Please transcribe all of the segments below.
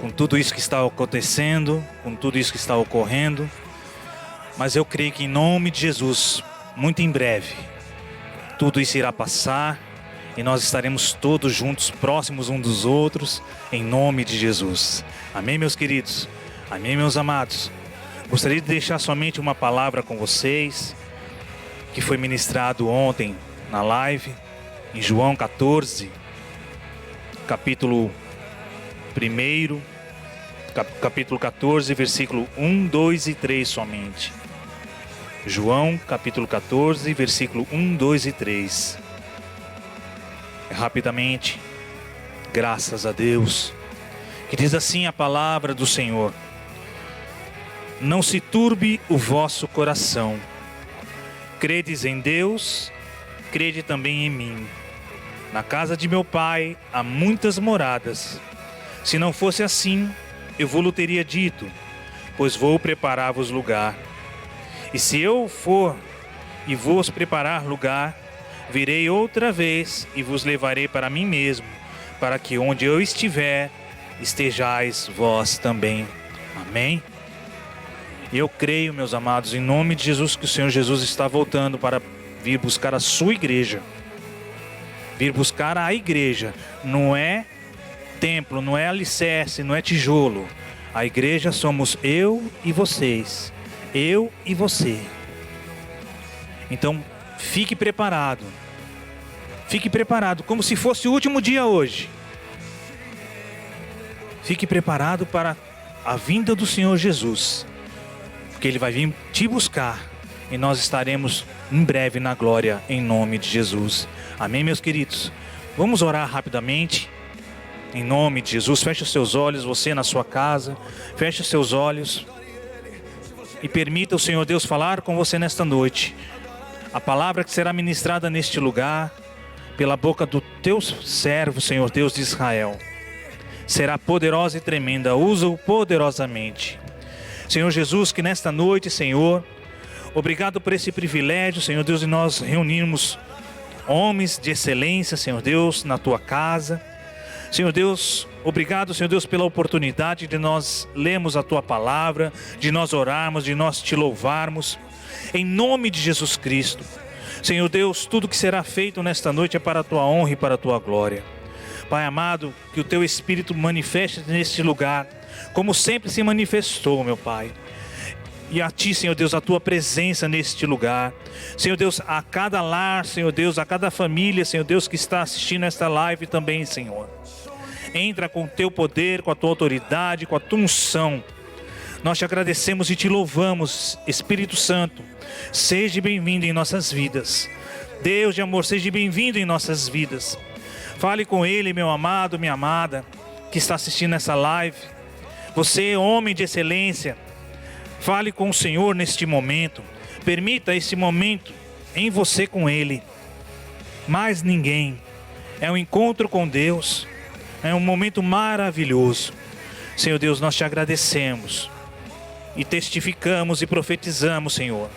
com tudo isso que está acontecendo, com tudo isso que está ocorrendo. Mas eu creio que em nome de Jesus, muito em breve, tudo isso irá passar e nós estaremos todos juntos, próximos uns dos outros, em nome de Jesus. Amém, meus queridos? Amém, meus amados? Gostaria de deixar somente uma palavra com vocês, que foi ministrado ontem na live, em João 14, capítulo 1, capítulo 14, versículo 1, 2 e 3 somente. João, capítulo 14, versículo 1, 2 e 3. Rapidamente, graças a Deus, que diz assim a palavra do Senhor: não se turbe o vosso coração. Credes em Deus, crede também em mim. Na casa de meu Pai há muitas moradas. Se não fosse assim, eu vou-lhe teria dito, pois vou preparar-vos lugar. E se eu for e vos preparar lugar, virei outra vez e vos levarei para mim mesmo, para que onde eu estiver, estejais vós também. Amém? E eu creio, meus amados, em nome de Jesus, que o Senhor Jesus está voltando para vir buscar a sua igreja. Vir buscar a igreja. Não é templo, não é alicerce, não é tijolo. A igreja somos eu e vocês. Eu e você. Então, fique preparado. Fique preparado, como se fosse o último dia hoje. Fique preparado para a vinda do Senhor Jesus. Porque Ele vai vir te buscar. E nós estaremos em breve na glória, em nome de Jesus. Amém, meus queridos? Vamos orar rapidamente. Em nome de Jesus, feche os seus olhos, você na sua casa. Feche os seus olhos. E permita o Senhor Deus falar com você nesta noite. A palavra que será ministrada neste lugar, pela boca do teu servo, Senhor Deus de Israel, será poderosa e tremenda. Usa-o poderosamente. Senhor Jesus, que nesta noite, Senhor, obrigado por esse privilégio, Senhor Deus, de nós reunirmos homens de excelência, Senhor Deus, na tua casa. Senhor Deus, obrigado, Senhor Deus, pela oportunidade de nós lermos a tua palavra, de nós orarmos, de nós te louvarmos, em nome de Jesus Cristo. Senhor Deus, tudo que será feito nesta noite é para a tua honra e para a tua glória. Pai amado, que o teu Espírito manifeste neste lugar, como sempre se manifestou, meu Pai. E a Ti, Senhor Deus, a Tua presença neste lugar. Senhor Deus, a cada lar, Senhor Deus, a cada família, Senhor Deus, que está assistindo esta live também, Senhor. Entra com o Teu poder, com a Tua autoridade, com a Tua unção. Nós te agradecemos e te louvamos, Espírito Santo. Seja bem-vindo em nossas vidas. Deus de amor, seja bem-vindo em nossas vidas. Fale com Ele, meu amado, minha amada, que está assistindo essa live. Você, homem de excelência, fale com o Senhor neste momento. Permita esse momento em você com Ele. Mais ninguém. É um encontro com Deus. É um momento maravilhoso. Senhor Deus, nós te agradecemos. E testificamos e profetizamos, Senhor,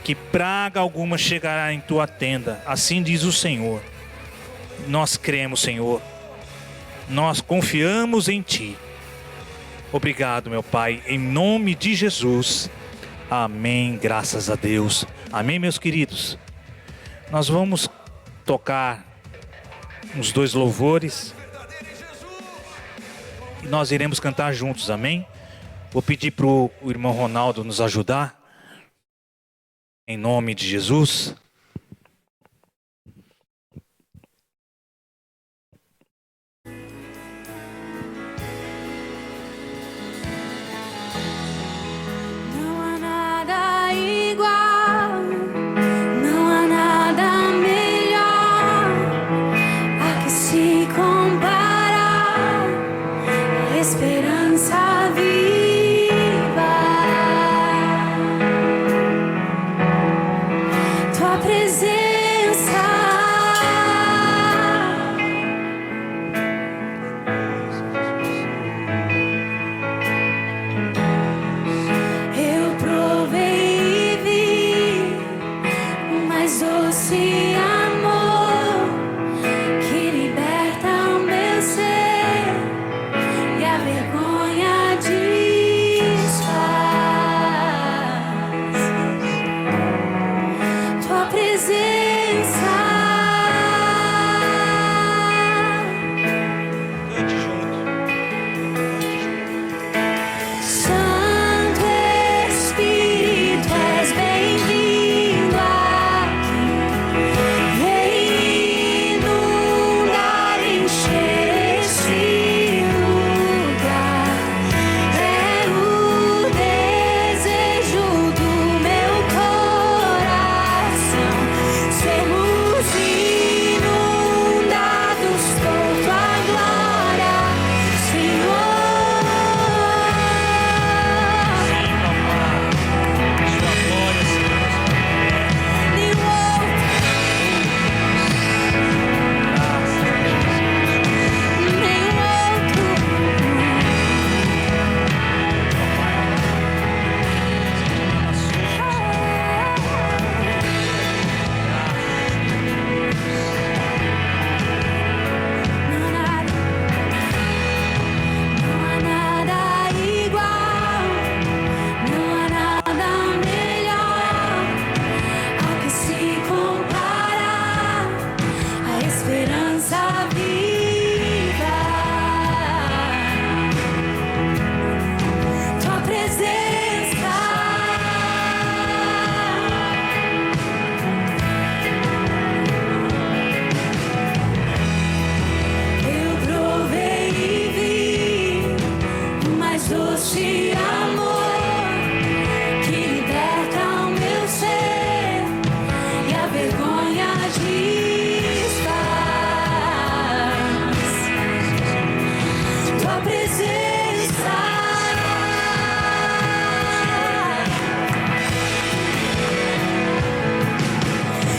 que praga alguma chegará em tua tenda. Assim diz o Senhor. Nós cremos, Senhor. Nós confiamos em Ti. Obrigado, meu Pai, em nome de Jesus. Amém, graças a Deus. Amém, meus queridos. Nós vamos tocar uns 2 louvores. E nós iremos cantar juntos, amém? Vou pedir para o irmão Ronaldo nos ajudar. Em nome de Jesus. Vergonha doce amor que liberta o meu ser e a vergonha desfaz. Tua presença,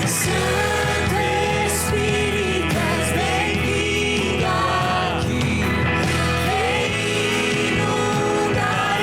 Santo Espírito, és bem-vindo aqui. Vem inundar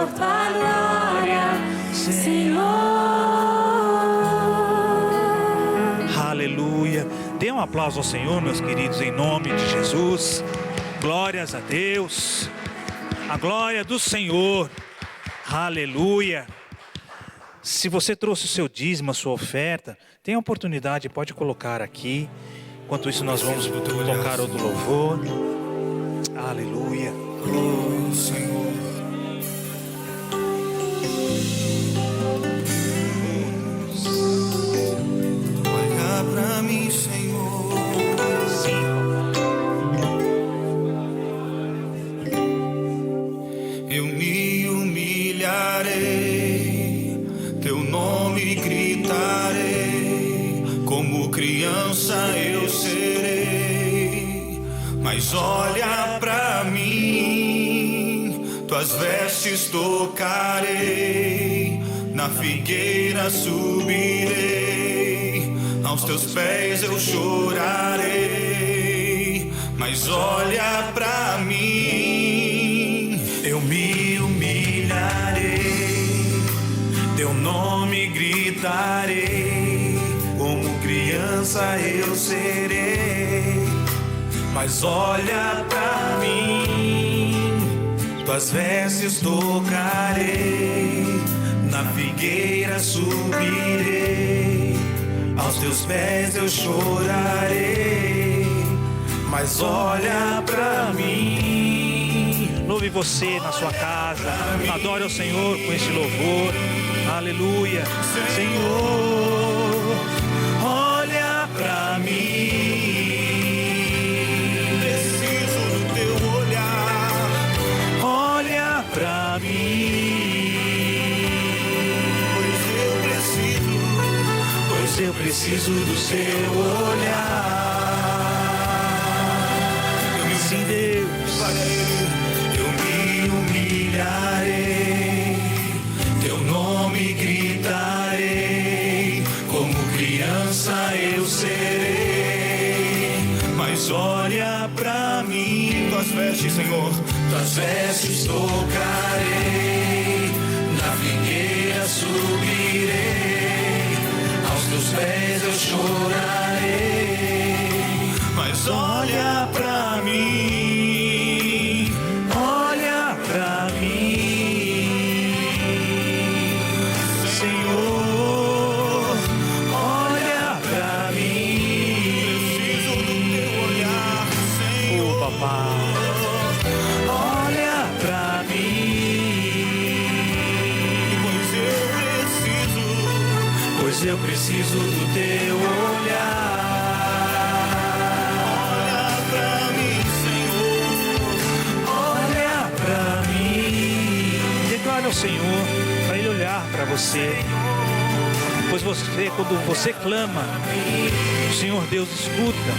por tua glória, Senhor. Aleluia. Dê um aplauso ao Senhor, meus queridos, em nome de Jesus. Glórias a Deus. A glória do Senhor. Aleluia. Se você trouxe o seu dízimo, a sua oferta, tem a oportunidade, pode colocar aqui. Enquanto isso nós vamos tocar o do louvor. Aleluia. Oh, Senhor. Olha pra mim, Senhor. Sim, Eu me humilharei, teu nome gritarei, como criança eu serei. Mas olha pra mim, tuas vestes tocarei, na figueira subirei, aos teus pés eu chorarei. Mas olha pra mim, eu me humilharei, teu nome gritarei, como criança eu serei. Mas olha pra mim, tuas vestes tocarei, na figueira subirei, aos teus pés eu chorarei. Mas olha pra mim. louve você na sua casa. Adore ao Senhor com este louvor. Aleluia. Senhor, olha pra mim. Preciso do teu olhar. Olha pra mim. Pois eu preciso do seu olhar. Sim, Deus, Eu me humilharei, teu nome gritarei, como criança eu serei. Mas olha pra mim, tuas vestes, Senhor, tuas vestes tocarei, na figueira subirei, aos teus pés eu chorarei. Mas olha pra mim, olha pra mim. Senhor, olha pra mim. preciso do teu olhar, Senhor. Oh, papai, olha pra mim. Pois eu preciso do teu olhar. olhar pra mim, Senhor. Olha pra mim. Declare ao Senhor para Ele olhar para você. Pois você, quando você clama, o Senhor Deus escuta.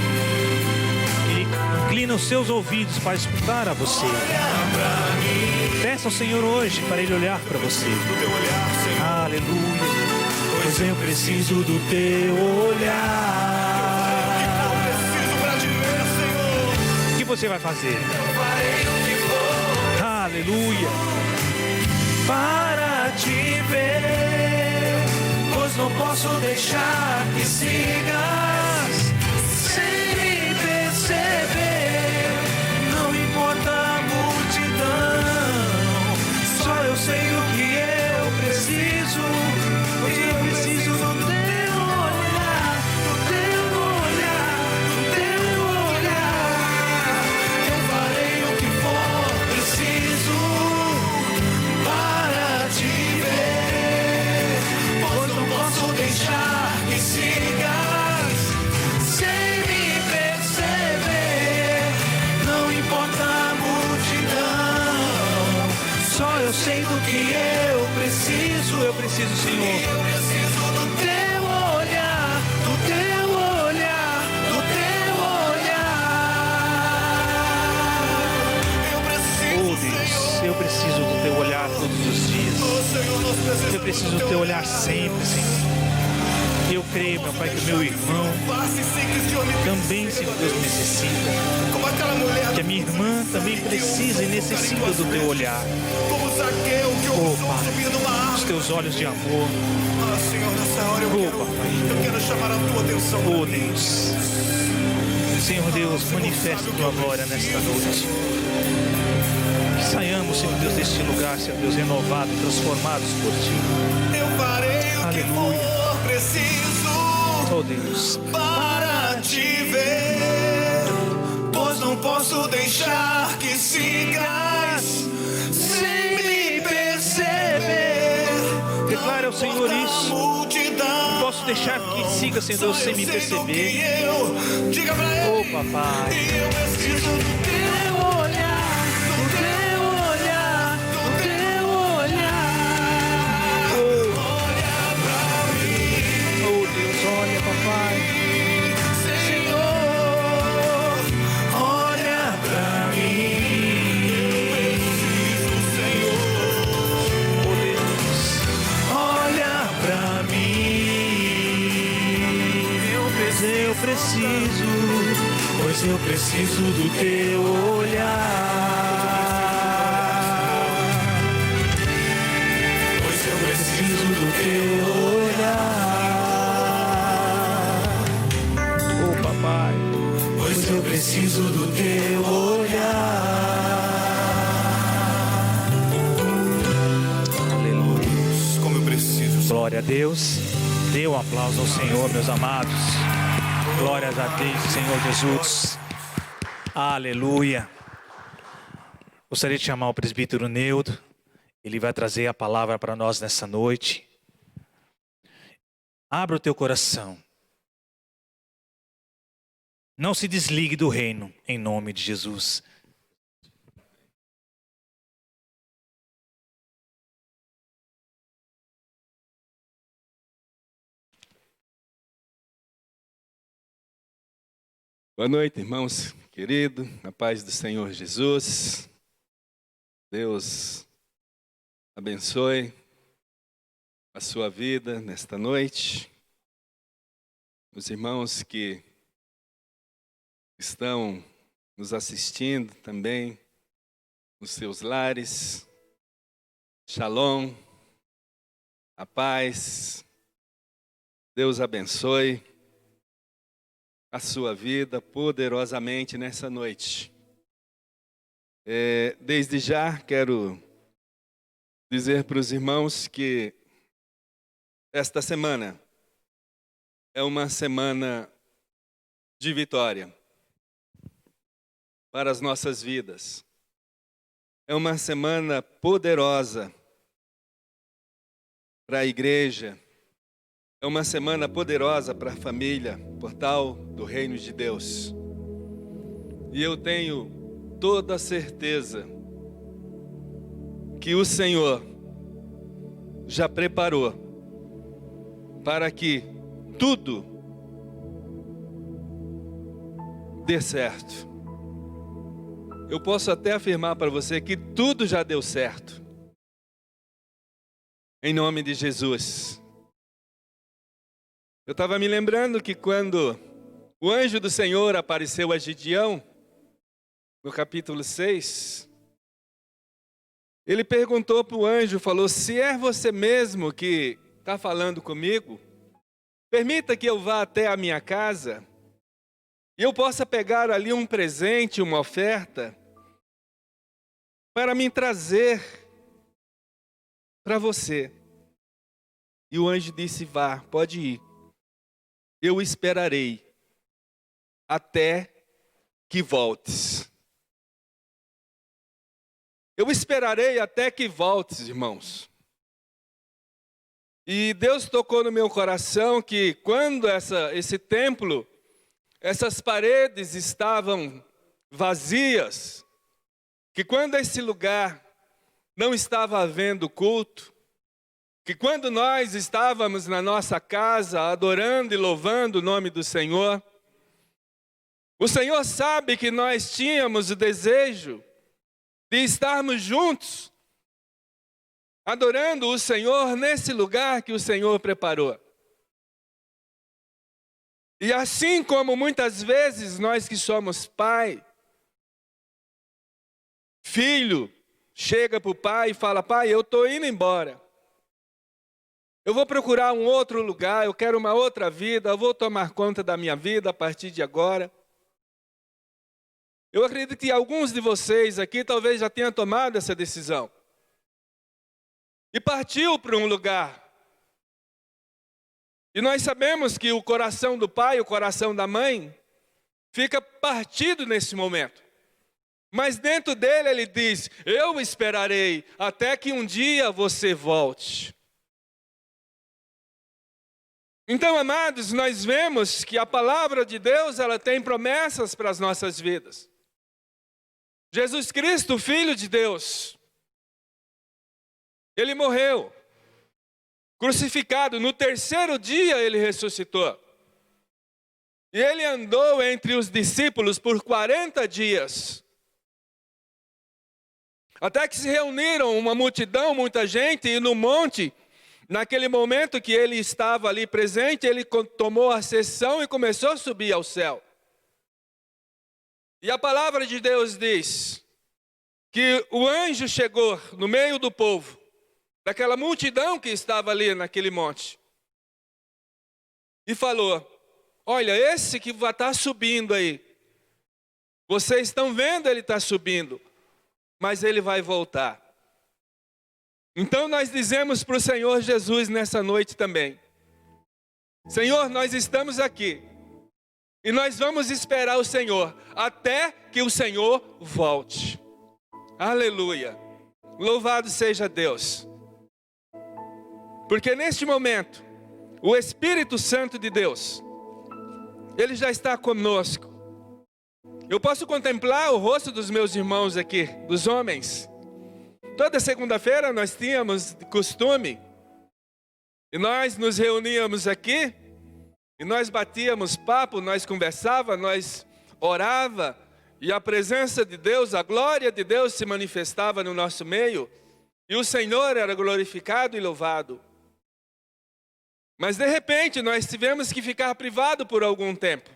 Ele inclina os seus ouvidos para escutar a você. Peça ao Senhor hoje para Ele olhar para você. Do teu olhar, Senhor. Aleluia. Pois eu preciso do teu olhar. Preciso pra te ver, Senhor. O que você vai fazer? Farei o que for. Aleluia. Para te ver, Pois não posso deixar que sigas sem me perceber. Não importa a multidão, só eu sei o que eu preciso. Pois eu preciso do teu olhar, do teu olhar, do teu olhar. Eu farei o que for preciso para te ver. Pois não posso deixar que sigas sem me perceber. Não importa a multidão, só eu sei do que eu preciso. eu preciso, Senhor. Eu preciso do teu olhar, do teu olhar, do teu olhar. Eu Oh preciso, Deus, eu preciso do teu olhar todos os dias. Senhor, nós precisamos Eu preciso do teu olhar sempre, Senhor. Eu creio, meu Pai, que o meu irmão também, Senhor Deus, necessita. Como aquela mulher, Que a minha irmã também precisa e necessita do teu olhar. como Zaqueu, que Oh, ousou Pai, subir numa os árvore. teus olhos de amor. Ah, Senhor, nessa hora Oh, eu Papai. quero chamar a tua atenção. Oh, Deus. Senhor Deus, manifesta a tua glória nesta noite. Que saiamos, Senhor Deus, deste lugar, Senhor Deus, renovados e transformados por ti. Eu farei o que Aleluia. for preciso Oh, Deus. para te ver, pois não posso deixar que sigas sem me perceber. Declara ao Senhor A isso. multidão Posso deixar que siga, Senhor Deus, sem me perceber. Diga pra ele. Oh, Papai. E eu preciso do teu olhar, do teu olhar, do teu olhar. Olha pra mim, Oh, Deus, olha, Papai. Senhor. Olha pra mim, Senhor. Oh, Deus. Olha pra mim. Eu preciso. Pois eu preciso do teu olhar. Pois eu preciso do teu olhar. Oh, Papai. Pois eu preciso do teu olhar. Aleluia. Como eu preciso. Glória a Deus. Dê um aplauso ao Senhor, meus amados. Glórias a Deus, Senhor Jesus. Aleluia. Gostaria de chamar o presbítero Neudo. Ele vai trazer a palavra para nós nessa noite. Abra o teu coração. Não se desligue do reino, em nome de Jesus. Boa noite, irmãos queridos, a paz do Senhor Jesus. Deus abençoe a sua vida nesta noite. Os irmãos que estão nos assistindo também nos seus lares. Shalom, a paz. Deus abençoe a sua vida poderosamente nessa noite. Desde já quero dizer para os irmãos que esta semana é uma semana de vitória para as nossas vidas. É uma semana poderosa para a igreja. É uma semana poderosa para a família, portal do Reino de Deus. E eu tenho toda a certeza que o Senhor já preparou para que tudo dê certo. Eu posso até afirmar para você que tudo já deu certo. Em nome de Jesus. Eu estava me lembrando que quando o anjo do Senhor apareceu a Gideão, no capítulo 6, ele perguntou para o anjo, falou: se é você mesmo que está falando comigo, permita que eu vá até a minha casa e eu possa pegar ali um presente, uma oferta, para me trazer para você. E o anjo disse: vá, pode ir. Eu esperarei até que voltes. Eu esperarei até que voltes, irmãos. E Deus tocou no meu coração que quando esse templo, essas paredes estavam vazias, que quando esse lugar não estava havendo culto, que quando nós estávamos na nossa casa adorando e louvando o nome do Senhor, o Senhor sabe que nós tínhamos o desejo de estarmos juntos, adorando o Senhor nesse lugar que o Senhor preparou. E assim como muitas vezes nós que somos pai, filho, chega para o pai e fala: pai, eu estou indo embora. Eu vou procurar um outro lugar, eu quero uma outra vida, eu vou tomar conta da minha vida a partir de agora. Eu acredito que alguns de vocês aqui talvez já tenham tomado essa decisão. E partiu para um lugar. E nós sabemos que o coração do pai, o coração da mãe, fica partido nesse momento. Mas dentro dele ele diz: eu esperarei até que um dia você volte. Então, amados, nós vemos que a palavra de Deus, ela tem promessas para as nossas vidas. Jesus Cristo, Filho de Deus, ele morreu, crucificado, no terceiro dia ele ressuscitou. E ele andou entre os discípulos por 40 dias. Até que se reuniram uma multidão, muita gente, e no monte, naquele momento que ele estava ali presente, ele tomou a sessão e começou a subir ao céu. E a palavra de Deus diz que o anjo chegou no meio do povo, daquela multidão que estava ali naquele monte, e falou: olha, esse que vai estar subindo aí, vocês estão vendo ele está subindo, mas ele vai voltar. Então nós dizemos para o Senhor Jesus nessa noite também: Senhor, nós estamos aqui, e nós vamos esperar o Senhor, até que o Senhor volte. Aleluia, louvado seja Deus. Porque neste momento, o Espírito Santo de Deus, ele já está conosco. Eu posso contemplar o rosto dos meus irmãos aqui, dos homens. Toda segunda-feira nós tínhamos de costume, e nós nos reuníamos aqui, e nós batíamos papo, nós conversava, nós orava, e a presença de Deus, a glória de Deus se manifestava no nosso meio, e o Senhor era glorificado e louvado. Mas de repente nós tivemos que ficar privado por algum tempo.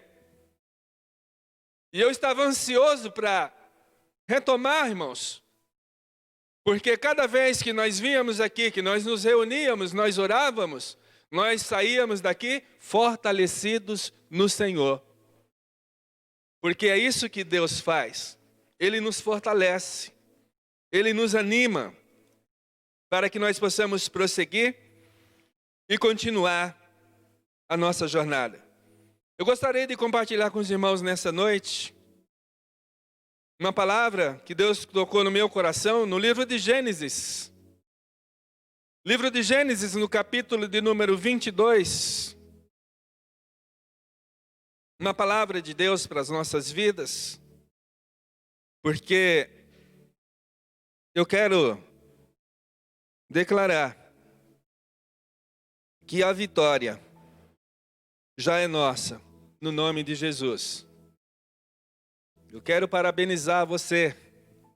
E eu estava ansioso para retomar, irmãos. Porque cada vez que nós vínhamos aqui, que nós nos reuníamos, nós orávamos, nós saíamos daqui fortalecidos no Senhor. Porque é isso que Deus faz. Ele nos fortalece, Ele nos anima, para que nós possamos prosseguir e continuar a nossa jornada. Eu gostaria de compartilhar com os irmãos nessa noite uma palavra que Deus tocou no meu coração no livro de Gênesis. Livro de Gênesis, no capítulo de número 22. Uma palavra de Deus para as nossas vidas. Porque eu quero declarar que a vitória já é nossa, no nome de Jesus. Eu quero parabenizar você,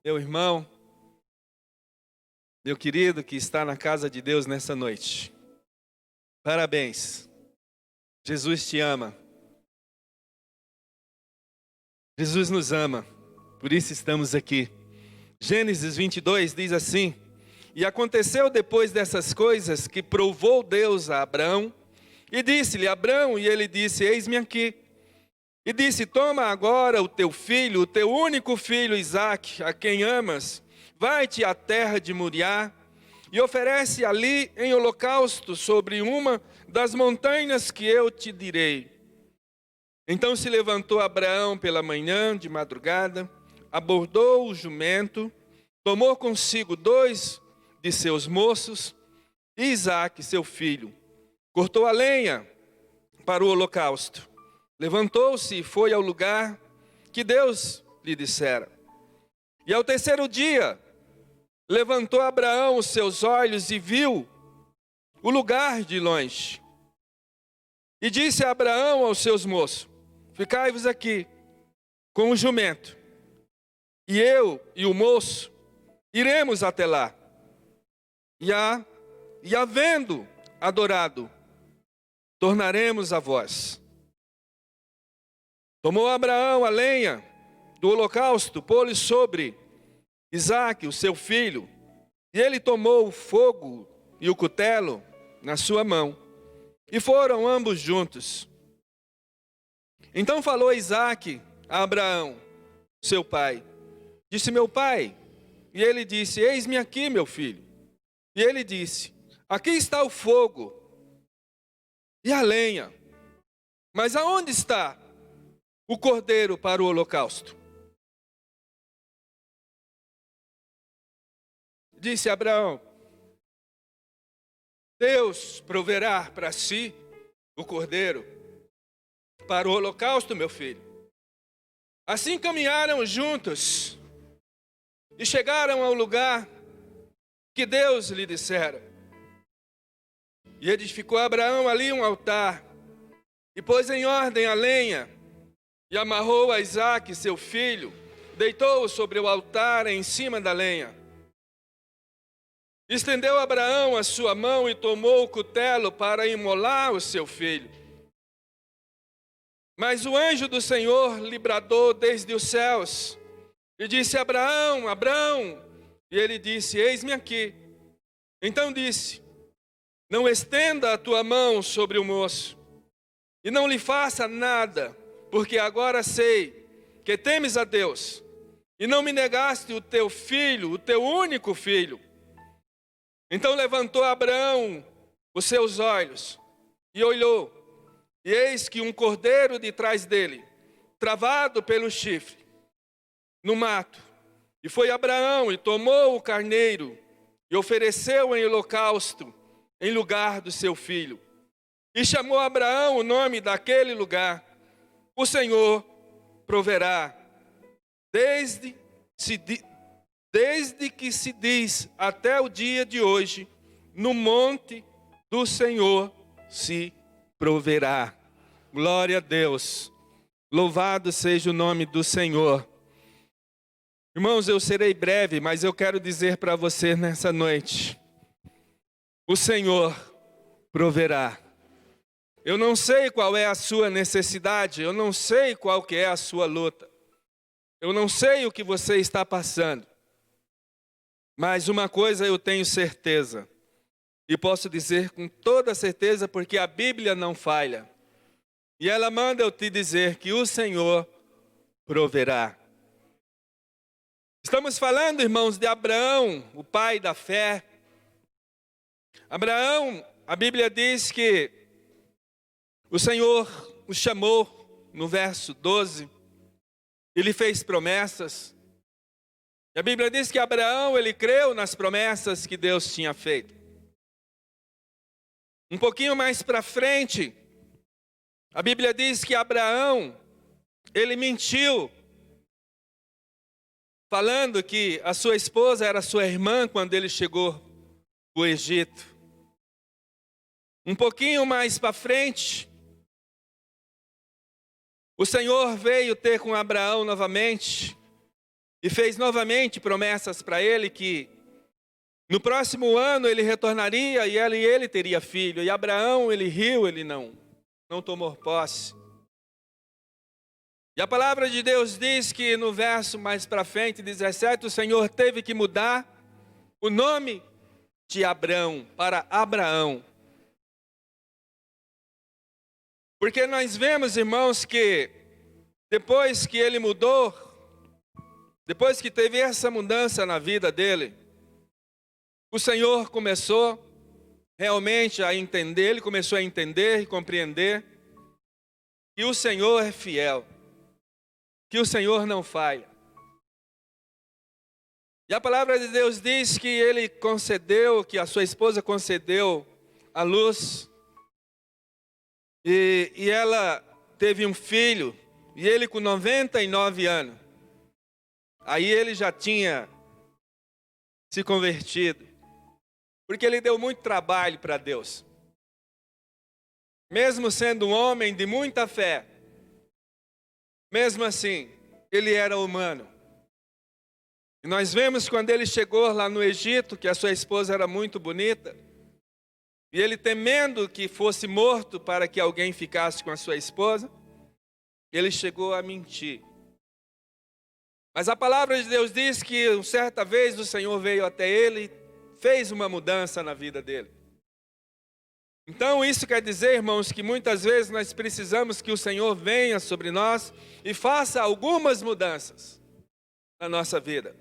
meu irmão, meu querido que está na casa de Deus nessa noite. Parabéns. Jesus te ama. Jesus nos ama, por isso estamos aqui. Gênesis 22 diz assim: e aconteceu depois dessas coisas que provou Deus a Abrão, e disse-lhe: Abrão, e ele disse: eis-me aqui. E disse: toma agora o teu filho, o teu único filho Isaque, a quem amas, vai-te à terra de Moriá, e oferece ali em holocausto sobre uma das montanhas que eu te direi. Então se levantou Abraão pela manhã, de madrugada, abordou o jumento, tomou consigo 2 de seus moços, e Isaque, seu filho, cortou a lenha para o holocausto. Levantou-se e foi ao lugar que Deus lhe dissera. E ao terceiro dia, levantou Abraão os seus olhos e viu o lugar de longe. E disse a Abraão aos seus moços: ficai-vos aqui com o jumento, e eu e o moço iremos até lá. E havendo adorado, tornaremos a vós. Tomou Abraão a lenha do holocausto, pô-lhe sobre Isaque, o seu filho, e ele tomou o fogo e o cutelo na sua mão, e foram ambos juntos. Então falou Isaque a Abraão, seu pai, disse: meu pai. E ele disse: eis-me aqui, meu filho. E ele disse: aqui está o fogo e a lenha, mas aonde está o cordeiro para o holocausto? Disse Abraão: Deus proverá para si o cordeiro para o holocausto, meu filho. Assim caminharam juntos e chegaram ao lugar que Deus lhe dissera. E edificou Abraão ali um altar, e pôs em ordem a lenha, e amarrou a Isaque, seu filho, deitou-o sobre o altar em cima da lenha. Estendeu Abraão a sua mão e tomou o cutelo para imolar o seu filho. Mas o anjo do Senhor lhe bradou desde os céus, e disse: Abraão, Abraão. E ele disse: eis-me aqui. Então disse: não estenda a tua mão sobre o moço, e não lhe faça nada, porque agora sei que temes a Deus, e não me negaste o teu filho, o teu único filho. Então levantou Abraão os seus olhos, e olhou, e eis que um cordeiro de trás dele, travado pelo chifre, no mato. E foi Abraão e tomou o carneiro, e ofereceu em holocausto, em lugar do seu filho. E chamou Abraão o nome daquele lugar: o Senhor proverá. Desde que se diz até o dia de hoje, no monte do Senhor se proverá. Glória a Deus. Louvado seja o nome do Senhor. Irmãos, eu serei breve, mas eu quero dizer para você nessa noite: o Senhor proverá. Eu não sei qual é a sua necessidade, eu não sei qual que é a sua luta, eu não sei o que você está passando, mas uma coisa eu tenho certeza, e posso dizer com toda certeza, porque a Bíblia não falha, e ela manda eu te dizer que o Senhor proverá. Estamos falando, irmãos, de Abraão, o pai da fé. Abraão, a Bíblia diz que o Senhor o chamou no verso 12, ele fez promessas. E a Bíblia diz que Abraão, ele creu nas promessas que Deus tinha feito. Um pouquinho mais para frente, a Bíblia diz que Abraão, ele mentiu, falando que a sua esposa era sua irmã quando ele chegou para o Egito. Um pouquinho mais para frente, o Senhor veio ter com Abraão novamente e fez novamente promessas para ele que no próximo ano ele retornaria e ele teria filho. E Abraão, ele riu, ele não tomou posse. E a palavra de Deus diz que no verso mais para frente, 17, o Senhor teve que mudar o nome de Abrão para Abraão. Porque nós vemos, irmãos, que depois que ele mudou, depois que teve essa mudança na vida dele, o Senhor começou realmente a entender, ele começou a entender e compreender que o Senhor é fiel, que o Senhor não falha. E a palavra de Deus diz que ele concedeu, que a sua esposa concedeu a luz, e ela teve um filho, e ele com 99 anos, aí ele já tinha se convertido, porque ele deu muito trabalho para Deus. Mesmo sendo um homem de muita fé, mesmo assim, ele era humano. E nós vemos quando ele chegou lá no Egito, que a sua esposa era muito bonita, e ele temendo que fosse morto para que alguém ficasse com a sua esposa, ele chegou a mentir. Mas a palavra de Deus diz que certa vez o Senhor veio até ele e fez uma mudança na vida dele. Então isso quer dizer, irmãos, que muitas vezes nós precisamos que o Senhor venha sobre nós e faça algumas mudanças na nossa vida.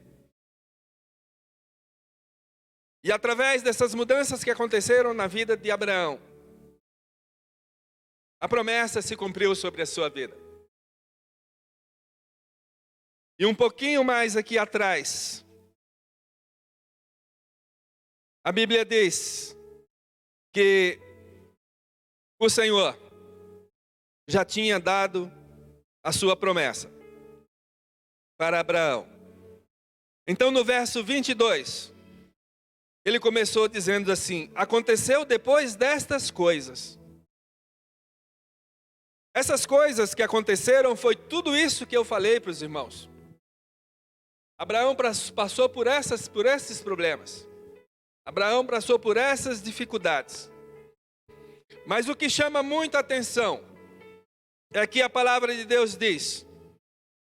E através dessas mudanças que aconteceram na vida de Abraão, a promessa se cumpriu sobre a sua vida. E um pouquinho mais aqui atrás, a Bíblia diz que o Senhor já tinha dado a sua promessa para Abraão. Então no verso 22, ele começou dizendo assim: aconteceu depois destas coisas. Essas coisas que aconteceram foi tudo isso que eu falei para os irmãos. Abraão passou por esses problemas. Abraão passou por essas dificuldades. Mas o que chama muita atenção é que a palavra de Deus diz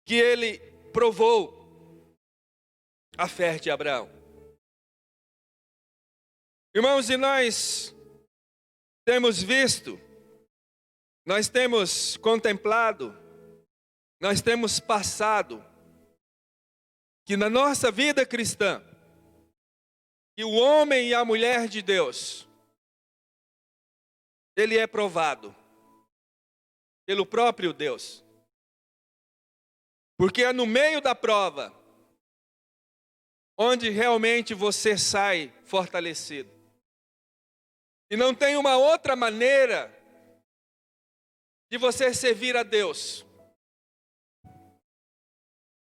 que ele provou a fé de Abraão. Irmãos, e nós temos visto, nós temos contemplado, nós temos passado que na nossa vida cristã, que o homem e a mulher de Deus, ele é provado pelo próprio Deus. Porque é no meio da prova onde realmente você sai fortalecido. E não tem uma outra maneira de você servir a Deus.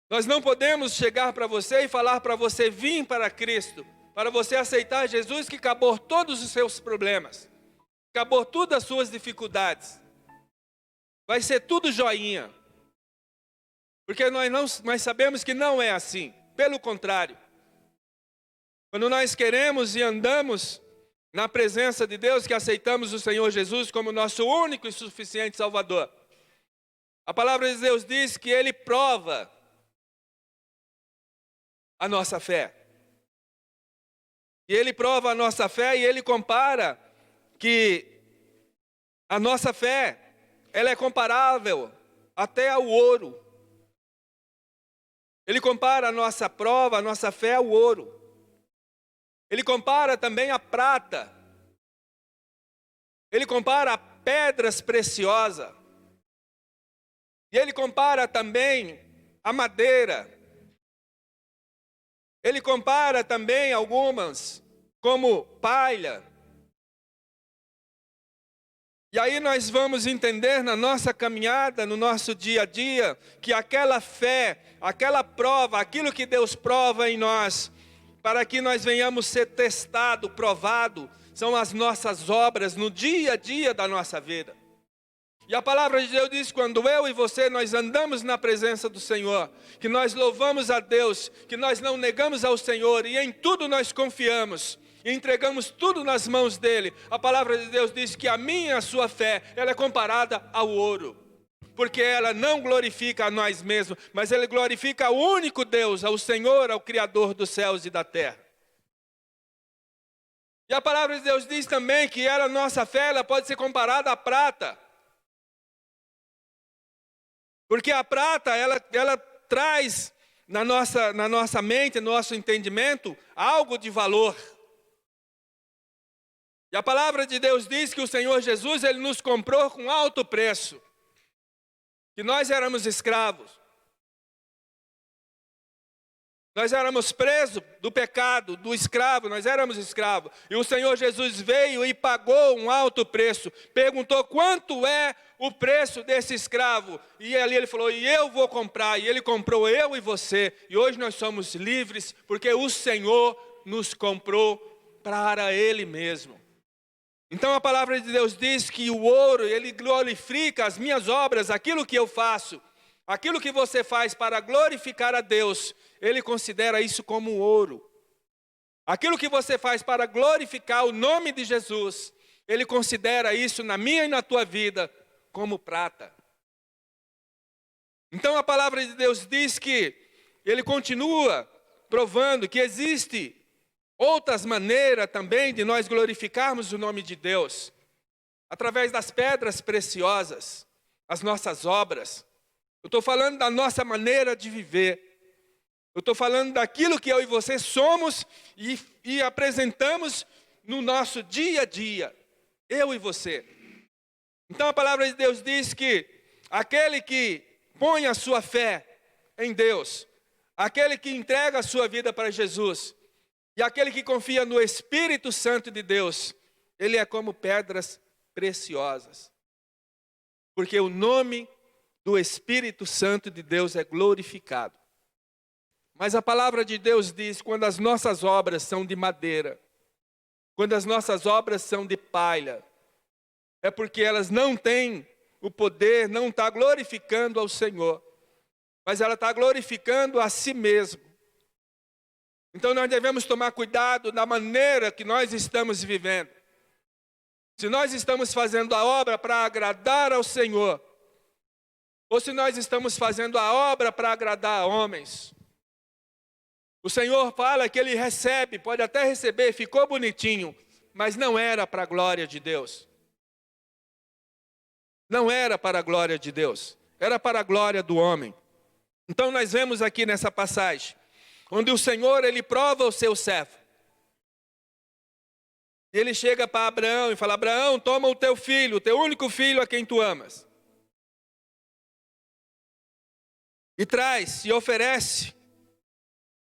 Nós não podemos chegar para você e falar para você vir para Cristo, para você aceitar Jesus que acabou todos os seus problemas, acabou todas as suas dificuldades. Vai ser tudo joinha. Porque nós sabemos que não é assim. Pelo contrário, quando nós queremos e andamos na presença de Deus, que aceitamos o Senhor Jesus como nosso único e suficiente Salvador, a palavra de Deus diz que Ele prova a nossa fé. E Ele prova a nossa fé e Ele compara que a nossa fé, ela é comparável até ao ouro. Ele compara a nossa prova, a nossa fé ao ouro. Ele compara também a prata. Ele compara a pedras preciosas. E ele compara também a madeira. Ele compara também algumas como palha. E aí nós vamos entender na nossa caminhada, no nosso dia a dia, que aquela fé, aquela prova, aquilo que Deus prova em nós, para que nós venhamos ser testado, provado, são as nossas obras no dia a dia da nossa vida. E a palavra de Deus diz, quando eu e você, nós andamos na presença do Senhor, que nós louvamos a Deus, que nós não negamos ao Senhor, e em tudo nós confiamos, e entregamos tudo nas mãos dEle. A palavra de Deus diz que a minha e a sua fé, ela é comparada ao ouro. Porque ela não glorifica a nós mesmos, mas ela glorifica ao único Deus, ao Senhor, ao Criador dos céus e da terra. E a palavra de Deus diz também que a nossa fé, ela pode ser comparada à prata. Porque a prata, ela traz na nossa mente, no nosso entendimento, algo de valor. E a palavra de Deus diz que o Senhor Jesus, Ele nos comprou com alto preço. Que nós éramos escravos. Nós éramos presos do pecado, do escravo, nós éramos escravos. E o Senhor Jesus veio e pagou um alto preço. Perguntou quanto é o preço desse escravo. E ali ele falou, e eu vou comprar. E ele comprou eu e você. E hoje nós somos livres, porque o Senhor nos comprou para Ele mesmo. Então a palavra de Deus diz que o ouro, ele glorifica as minhas obras, aquilo que eu faço. Aquilo que você faz para glorificar a Deus, Ele considera isso como ouro. Aquilo que você faz para glorificar o nome de Jesus, Ele considera isso na minha e na tua vida como prata. Então a palavra de Deus diz que ele continua provando que existe outras maneiras também de nós glorificarmos o nome de Deus, através das pedras preciosas, as nossas obras. Eu estou falando da nossa maneira de viver. Eu estou falando daquilo que eu e você somos e apresentamos no nosso dia a dia. Eu e você. Então a palavra de Deus diz que aquele que põe a sua fé em Deus, aquele que entrega a sua vida para Jesus, e aquele que confia no Espírito Santo de Deus, ele é como pedras preciosas. Porque o nome do Espírito Santo de Deus é glorificado. Mas a palavra de Deus diz, quando as nossas obras são de madeira, quando as nossas obras são de palha, é porque elas não têm o poder, não está glorificando ao Senhor, mas ela está glorificando a si mesmo. Então nós devemos tomar cuidado da maneira que nós estamos vivendo. Se nós estamos fazendo a obra para agradar ao Senhor, ou se nós estamos fazendo a obra para agradar a homens. O Senhor fala que Ele recebe, pode até receber, ficou bonitinho, mas não era para a glória de Deus. Não era para a glória de Deus, era para a glória do homem. Então nós vemos aqui nessa passagem, onde o Senhor, Ele prova o seu servo. E Ele chega para Abraão e fala, Abraão, toma o teu filho, o teu único filho a quem tu amas. E traz, e oferece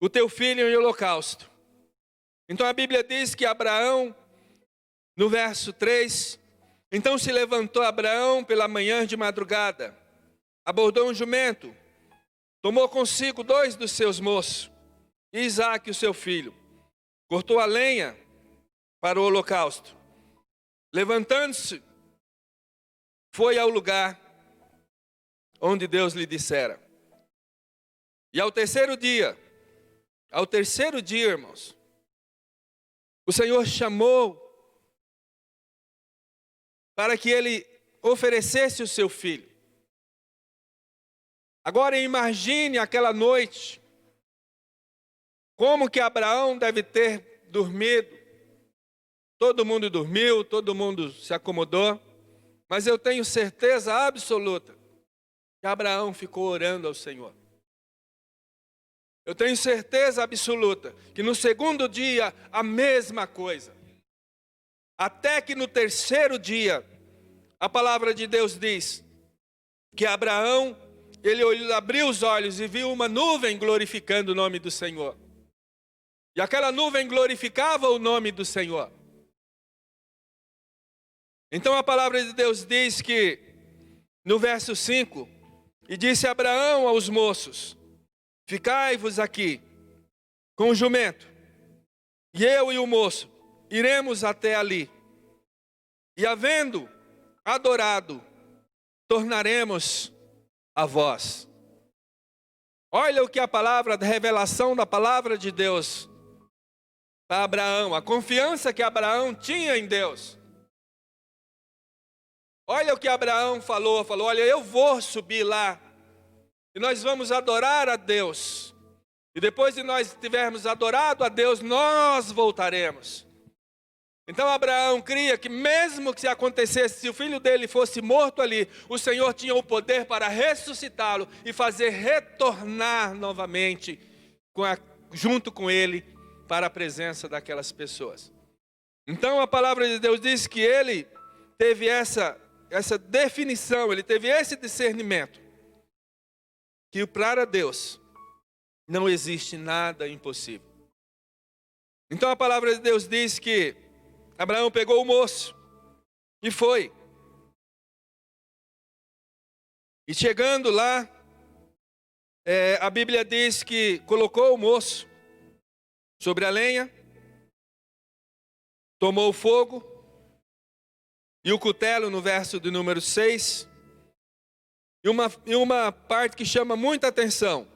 o teu filho em holocausto. Então a Bíblia diz que Abraão, no verso 3, então se levantou Abraão pela manhã de madrugada, abordou um jumento, tomou consigo 2 dos seus moços, e Isaque, o seu filho, cortou a lenha para o holocausto. Levantando-se, foi ao lugar onde Deus lhe dissera. E ao terceiro dia, irmãos, o Senhor chamou para que ele oferecesse o seu filho. Agora imagine aquela noite, como que Abraão deve ter dormido. Todo mundo dormiu, todo mundo se acomodou, mas eu tenho certeza absoluta que Abraão ficou orando ao Senhor. Eu tenho certeza absoluta que no segundo dia a mesma coisa. Até que no terceiro dia, a palavra de Deus diz que Abraão, ele abriu os olhos e viu uma nuvem glorificando o nome do Senhor. E aquela nuvem glorificava o nome do Senhor. Então a palavra de Deus diz que, no verso 5, e disse Abraão aos moços, ficai-vos aqui com o jumento, e eu e o moço iremos até ali, e havendo adorado, tornaremos a vós. Olha o que a palavra, a revelação da palavra de Deus para Abraão, a confiança que Abraão tinha em Deus. Olha o que Abraão falou, olha, eu vou subir lá, e nós vamos adorar a Deus, e depois de nós tivermos adorado a Deus, nós voltaremos. Então Abraão cria que mesmo que se acontecesse, se o filho dele fosse morto ali, o Senhor tinha o poder para ressuscitá-lo e fazer retornar novamente junto com ele para a presença daquelas pessoas. Então a palavra de Deus diz que ele teve essa definição, ele teve esse discernimento, que para Deus não existe nada impossível. Então a palavra de Deus diz que Abraão pegou o moço e foi. E chegando lá, a Bíblia diz que colocou o moço sobre a lenha, tomou o fogo e o cutelo no verso de número 6. E uma parte que chama muita atenção.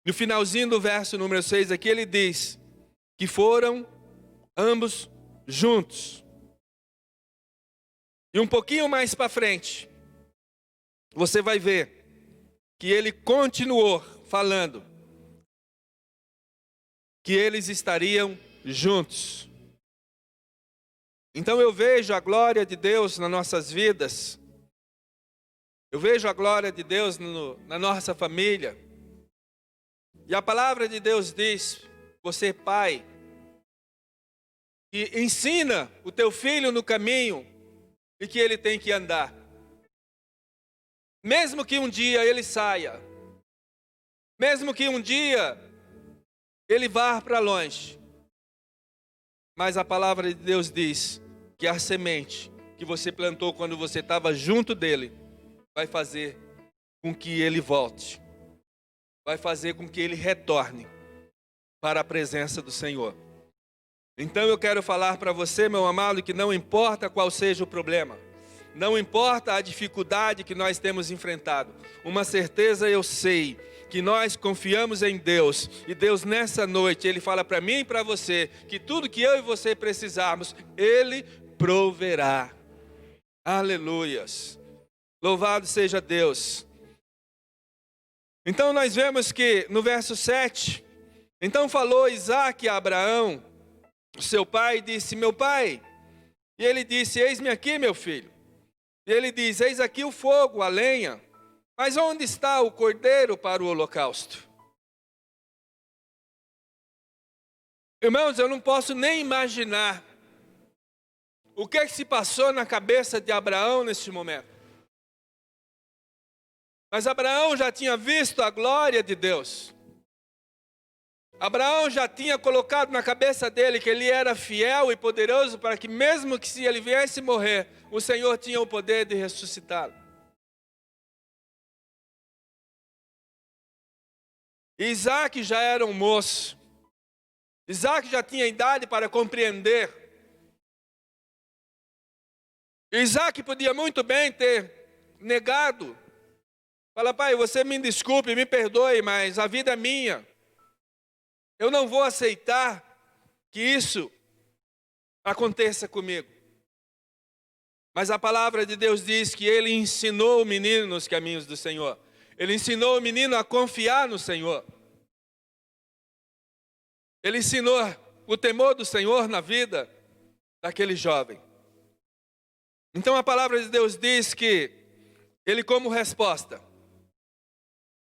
No finalzinho do verso número 6 aqui ele diz que foram ambos juntos. E um pouquinho mais para frente, você vai ver que ele continuou falando que eles estariam juntos. Então eu vejo a glória de Deus nas nossas vidas. Eu vejo a glória de Deus na nossa família. E a palavra de Deus diz, você pai, que ensina o teu filho no caminho e que ele tem que andar. Mesmo que um dia ele saia, mesmo que um dia ele vá para longe, mas a palavra de Deus diz que a semente que você plantou quando você estava junto dele, vai fazer com que ele volte, vai fazer com que ele retorne para a presença do Senhor. Então eu quero falar para você, meu amado, que não importa qual seja o problema, não importa a dificuldade que nós temos enfrentado, uma certeza eu sei, que nós confiamos em Deus, e Deus nessa noite, Ele fala para mim e para você, que tudo que eu e você precisarmos, Ele proverá. Aleluias. Louvado seja Deus. Então nós vemos que no verso 7, então falou Isaque a Abraão, seu pai, e disse, meu pai, e ele disse, eis-me aqui, meu filho. E ele diz, eis aqui o fogo, a lenha, mas onde está o cordeiro para o holocausto? Irmãos, eu não posso nem imaginar o que se passou na cabeça de Abraão neste momento. Mas Abraão já tinha visto a glória de Deus. Abraão já tinha colocado na cabeça dele que ele era fiel e poderoso para que mesmo que se ele viesse morrer, o Senhor tinha o poder de ressuscitá-lo. Isaque já era um moço. Isaque já tinha idade para compreender. Isaque podia muito bem ter negado. Fala, pai, você me desculpe, me perdoe, mas a vida é minha. Eu não vou aceitar que isso aconteça comigo. Mas a palavra de Deus diz que ele ensinou o menino nos caminhos do Senhor. Ele ensinou o menino a confiar no Senhor. Ele ensinou o temor do Senhor na vida daquele jovem. Então a palavra de Deus diz que ele, como resposta,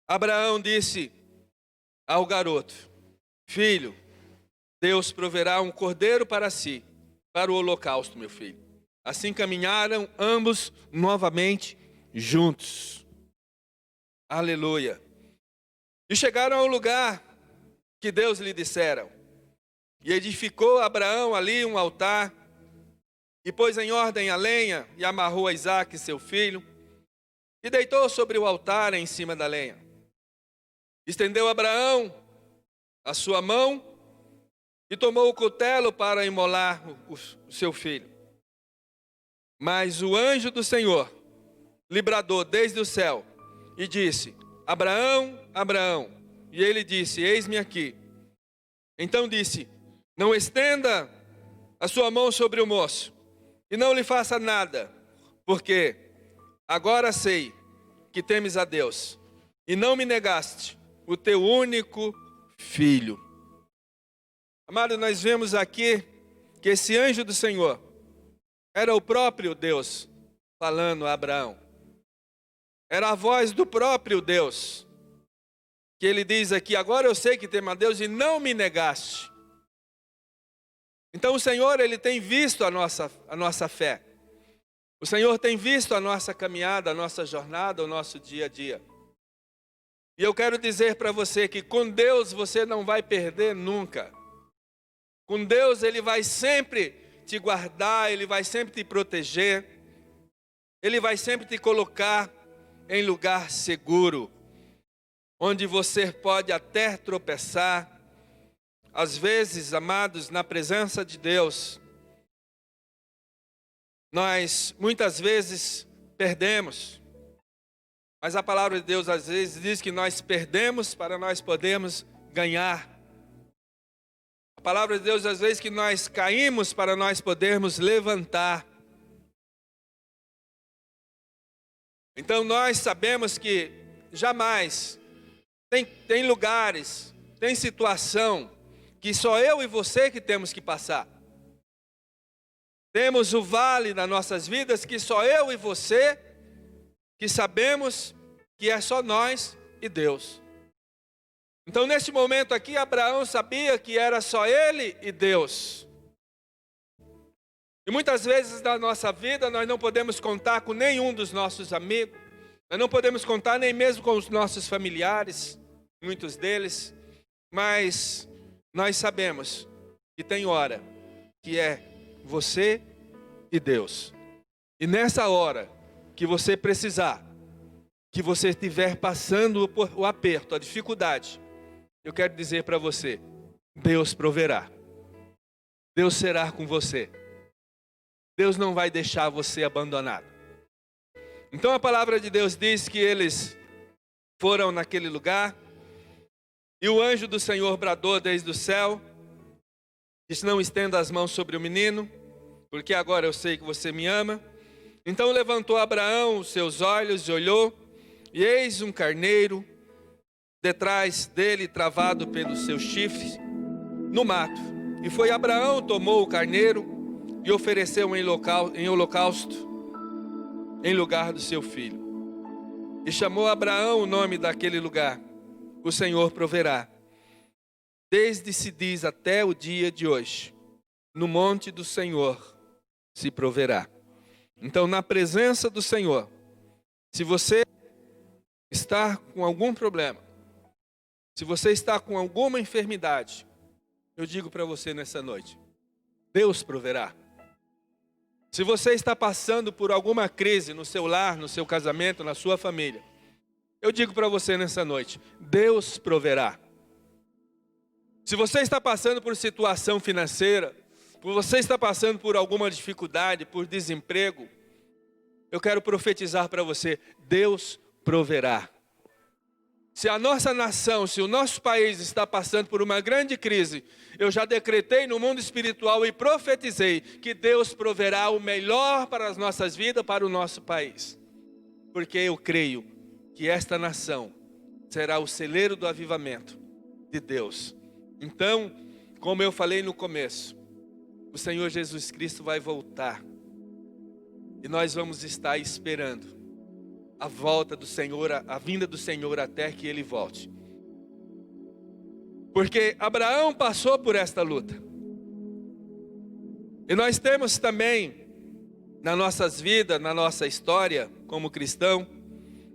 Abraão disse ao garoto, filho, Deus proverá um cordeiro para si, para o holocausto, meu filho. Assim caminharam ambos novamente juntos. Aleluia. E chegaram ao lugar que Deus lhe dissera. E edificou Abraão ali um altar, e pôs em ordem a lenha, e amarrou a Isaque, seu filho, e deitou sobre o altar em cima da lenha. Estendeu Abraão a sua mão, e tomou o cutelo para imolar o seu filho. Mas o anjo do Senhor lhe bradou desde o céu, e disse, Abraão, Abraão. E ele disse, eis-me aqui. Então disse, não estenda a sua mão sobre o moço, e não lhe faça nada, porque agora sei que temes a Deus, e não me negaste o teu único filho. Amado, nós vemos aqui que esse anjo do Senhor era o próprio Deus falando a Abraão. Era a voz do próprio Deus, que ele diz aqui, agora eu sei que temo a Deus e não me negaste. Então o Senhor, Ele tem visto a nossa fé. O Senhor tem visto a nossa caminhada, a nossa jornada, o nosso dia a dia. E eu quero dizer para você que com Deus você não vai perder nunca. Com Deus Ele vai sempre te guardar, Ele vai sempre te proteger. Ele vai sempre te colocar em lugar seguro, onde você pode até tropeçar. Às vezes, amados, na presença de Deus, nós muitas vezes perdemos. Mas a palavra de Deus às vezes diz que nós perdemos para nós podermos ganhar. A palavra de Deus às vezes que nós caímos para nós podermos levantar. Então nós sabemos que jamais tem lugares, tem situação que só eu e você que temos que passar. Temos o vale nas nossas vidas que só eu e você que sabemos que é só nós e Deus. Então neste momento aqui Abraão sabia que era só ele e Deus. E muitas vezes na nossa vida nós não podemos contar com nenhum dos nossos amigos. Nós não podemos contar nem mesmo com os nossos familiares, muitos deles. Mas nós sabemos que tem hora que é você e Deus. E nessa hora que você precisar, que você estiver passando por o aperto, a dificuldade, eu quero dizer para você, Deus proverá. Deus será com você. Deus não vai deixar você abandonado. Então a palavra de Deus diz que eles foram naquele lugar e o anjo do Senhor bradou desde o céu, disse: não estenda as mãos sobre o menino, porque agora eu sei que você me ama. Então levantou Abraão os seus olhos e olhou, e eis um carneiro detrás dele, travado pelos seus chifres, no mato. E foi Abraão, tomou o carneiro e ofereceu em holocausto em lugar do seu filho. E chamou Abraão o nome daquele lugar: o Senhor proverá. Desde se diz até o dia de hoje, no monte do Senhor se proverá. Então, na presença do Senhor, se você está com algum problema, se você está com alguma enfermidade, eu digo para você nessa noite, Deus proverá. Se você está passando por alguma crise no seu lar, no seu casamento, na sua família, eu digo para você nessa noite, Deus proverá. Se você está passando por situação financeira, se você está passando por alguma dificuldade, por desemprego, eu quero profetizar para você, Deus proverá. Se a nossa nação, se o nosso país está passando por uma grande crise, eu já decretei no mundo espiritual e profetizei que Deus proverá o melhor para as nossas vidas, para o nosso país. Porque eu creio que esta nação será o celeiro do avivamento de Deus. Então, como eu falei no começo, o Senhor Jesus Cristo vai voltar. E nós vamos estar esperando a volta do Senhor, a vinda do Senhor até que Ele volte. Porque Abraão passou por esta luta. E nós temos também, nas nossas vidas, na nossa história, como cristão,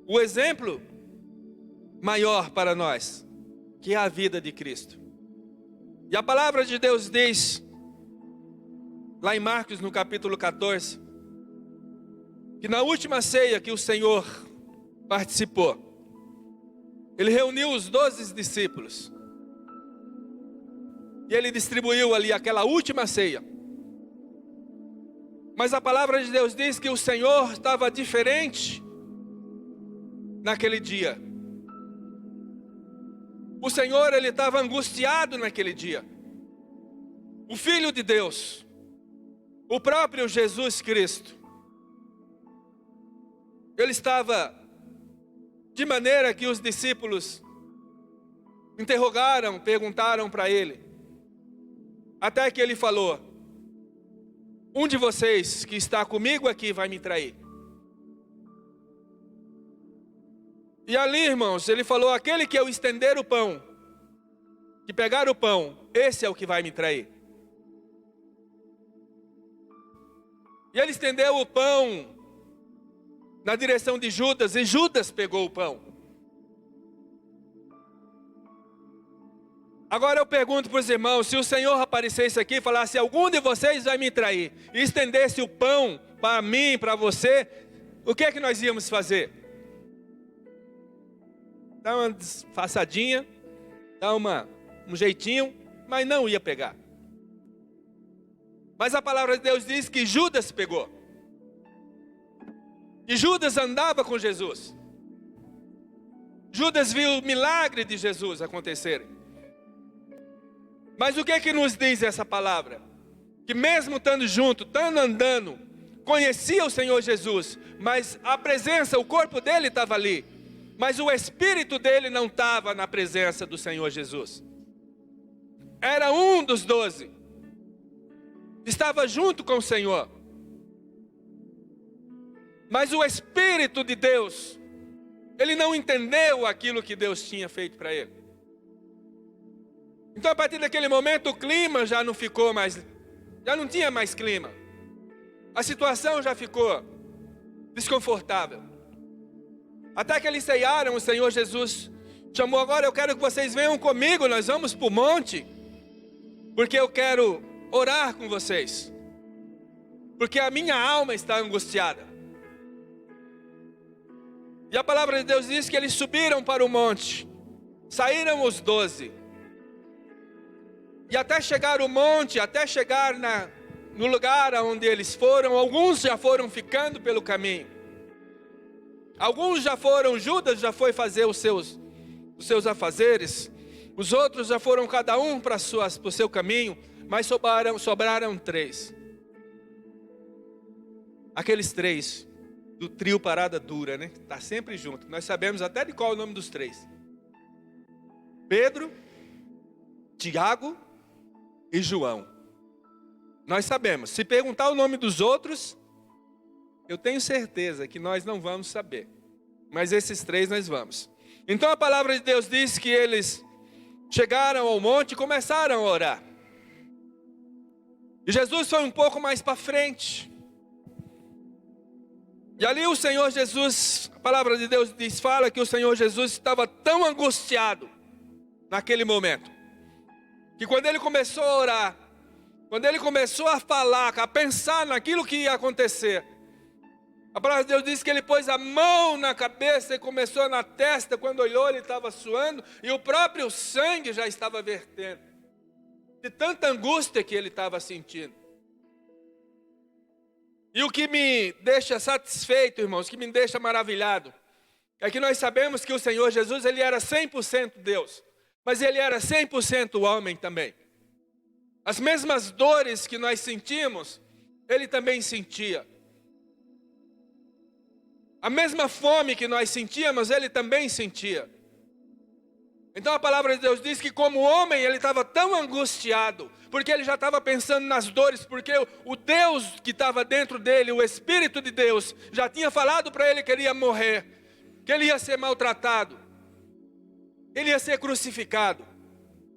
o exemplo maior para nós, que é a vida de Cristo. E a palavra de Deus diz, lá em Marcos, no capítulo 14, que na última ceia que o Senhor participou, Ele reuniu os 12 discípulos. E Ele distribuiu ali aquela última ceia. Mas a palavra de Deus diz que o Senhor estava diferente naquele dia. O Senhor, Ele estava angustiado naquele dia. O Filho de Deus, o próprio Jesus Cristo, Ele estava de maneira que os discípulos interrogaram, perguntaram para Ele. Até que Ele falou: um de vocês que está comigo aqui vai me trair. E ali, irmãos, Ele falou: aquele que eu estender o pão, que pegar o pão, esse é o que vai me trair. E Ele estendeu o pão na direção de Judas, e Judas pegou o pão. Agora eu pergunto para os irmãos, se o Senhor aparecesse aqui e falasse: algum de vocês vai me trair, e estendesse o pão para mim, para você, o que é que nós íamos fazer? Dar uma disfarçadinha, dar um jeitinho, mas não ia pegar. Mas a palavra de Deus diz que Judas pegou. E Judas andava com Jesus. Judas viu o milagre de Jesus acontecer. Mas o que é que nos diz essa palavra? Que mesmo estando junto, estando andando, conhecia o Senhor Jesus, mas a presença, o corpo dele estava ali, mas o espírito dele não estava na presença do Senhor Jesus. Era um dos 12, estava junto com o Senhor, mas o Espírito de Deus, ele não entendeu aquilo que Deus tinha feito para ele. Então a partir daquele momento o clima já não ficou mais, já não tinha mais clima. A situação já ficou desconfortável. Até que eles ceiaram, o Senhor Jesus chamou: agora eu quero que vocês venham comigo, nós vamos para o monte, porque eu quero orar com vocês, porque a minha alma está angustiada. E a palavra de Deus diz que eles subiram para o monte, saíram os 12, e até chegar ao monte, até chegar no lugar onde eles foram, alguns já foram ficando pelo caminho, alguns já foram, Judas já foi fazer os seus afazeres, os outros já foram cada um para o seu caminho, mas sobraram 3, aqueles 3 do trio Parada Dura, né? Está sempre junto. Nós sabemos até de qual é o nome dos 3. Pedro, Tiago e João. Nós sabemos. Se perguntar o nome dos outros, eu tenho certeza que nós não vamos saber. Mas esses 3 nós vamos. Então a palavra de Deus diz que eles chegaram ao monte e começaram a orar. E Jesus foi um pouco mais para frente. E ali o Senhor Jesus, a palavra de Deus fala que o Senhor Jesus estava tão angustiado naquele momento, que quando ele começou a orar, quando ele começou a falar, a pensar naquilo que ia acontecer, a palavra de Deus diz que ele pôs a mão na cabeça e começou na testa. Quando olhou, ele estava suando e o próprio sangue já estava vertendo, de tanta angústia que ele estava sentindo. E o que me deixa satisfeito, irmãos, que me deixa maravilhado, é que nós sabemos que o Senhor Jesus, ele era 100% Deus, mas ele era 100% homem também. As mesmas dores que nós sentimos, ele também sentia. A mesma fome que nós sentíamos, ele também sentia. Então a palavra de Deus diz que como homem ele estava tão angustiado, porque ele já estava pensando nas dores, porque o Deus que estava dentro dele, o Espírito de Deus, já tinha falado para ele que ele ia morrer, que ele ia ser maltratado, ele ia ser crucificado.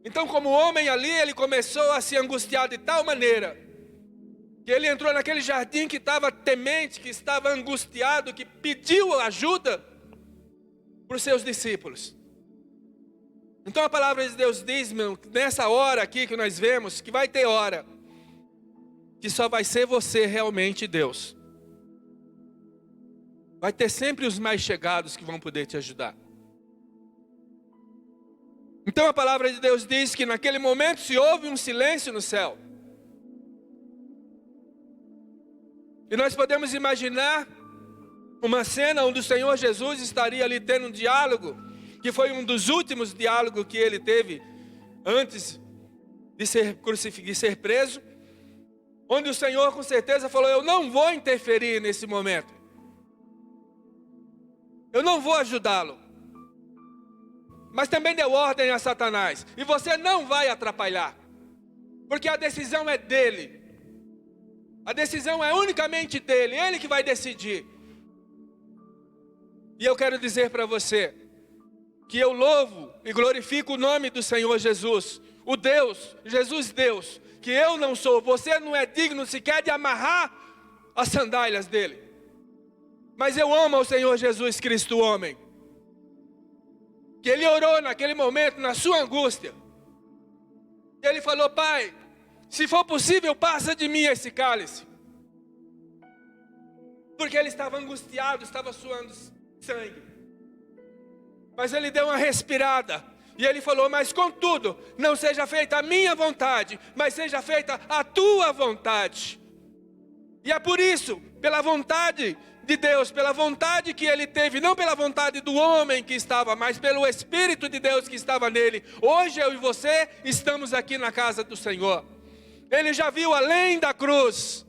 Então como homem ali, ele começou a se angustiar de tal maneira, que ele entrou naquele jardim que estava temente, que estava angustiado, que pediu ajuda para os seus discípulos. Então a palavra de Deus diz, meu, nessa hora aqui que nós vemos, que vai ter hora que só vai ser você realmente Deus. Vai ter sempre os mais chegados que vão poder te ajudar. Então a palavra de Deus diz que naquele momento se houve um silêncio no céu. E nós podemos imaginar uma cena onde o Senhor Jesus estaria ali tendo um diálogo, que foi um dos últimos diálogos que ele teve antes de ser preso, onde o Senhor com certeza falou: eu não vou interferir nesse momento, eu não vou ajudá-lo, mas também deu ordem a Satanás: e você não vai atrapalhar, porque a decisão é dele, a decisão é unicamente dele, ele que vai decidir. E eu quero dizer para você que eu louvo e glorifico o nome do Senhor Jesus, o Deus, Jesus Deus, que eu não sou, você não é digno sequer de amarrar as sandálias dele, mas eu amo ao Senhor Jesus Cristo, o homem, que ele orou naquele momento, na sua angústia, e ele falou: Pai, se for possível, passa de mim esse cálice, porque ele estava angustiado, estava suando sangue. Mas ele deu uma respirada e ele falou: mas contudo, não seja feita a minha vontade, mas seja feita a tua vontade. E é por isso, pela vontade de Deus, pela vontade que ele teve, não pela vontade do homem que estava, mas pelo Espírito de Deus que estava nele, hoje eu e você estamos aqui na casa do Senhor. Ele já viu além da cruz.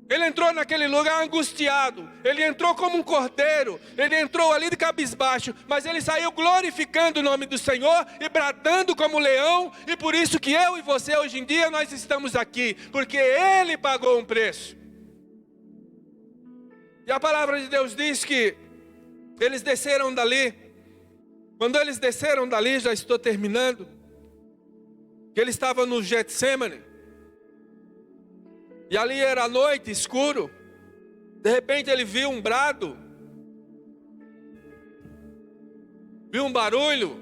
Ele entrou naquele lugar angustiado, ele entrou como um cordeiro, ele entrou ali de cabisbaixo, mas ele saiu glorificando o nome do Senhor e bradando como leão, e por isso que eu e você hoje em dia nós estamos aqui, porque Ele pagou um preço. E a palavra de Deus diz que eles desceram dali. Quando eles desceram dali, já estou terminando, que ele estava no Getsêmani, e ali era noite, escuro. De repente ele viu um brado, viu um barulho,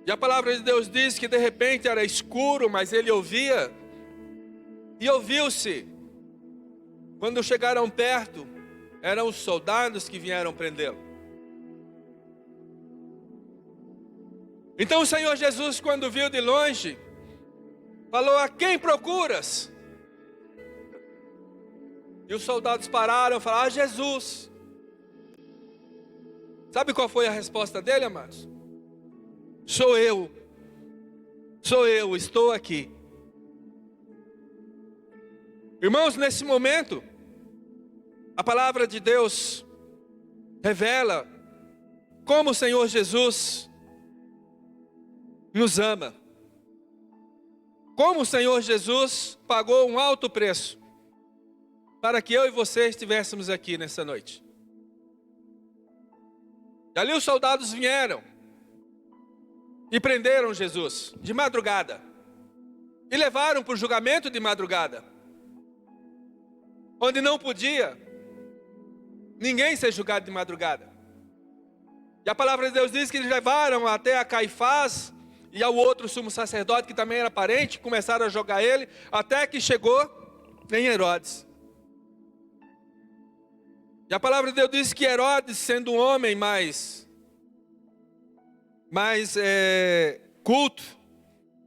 e a palavra de Deus diz que de repente era escuro, mas ele ouvia, e ouviu-se. Quando chegaram perto, eram os soldados que vieram prendê-lo. Então o Senhor Jesus, quando viu de longe, falou: a quem procuras? E os soldados pararam e falaram: Jesus. Sabe qual foi a resposta dele, amados? Sou eu, estou aqui. Irmãos, nesse momento, a palavra de Deus revela como o Senhor Jesus nos ama. Como o Senhor Jesus pagou um alto preço para que eu e você estivéssemos aqui nessa noite. E ali os soldados vieram e prenderam Jesus de madrugada e levaram para o julgamento de madrugada, onde não podia ninguém ser julgado de madrugada. E a palavra de Deus diz que eles levaram até a Caifás e ao outro sumo sacerdote, que também era parente, começaram a jogar ele, até que chegou em Herodes. E a palavra de Deus diz que Herodes, sendo um homem mais culto,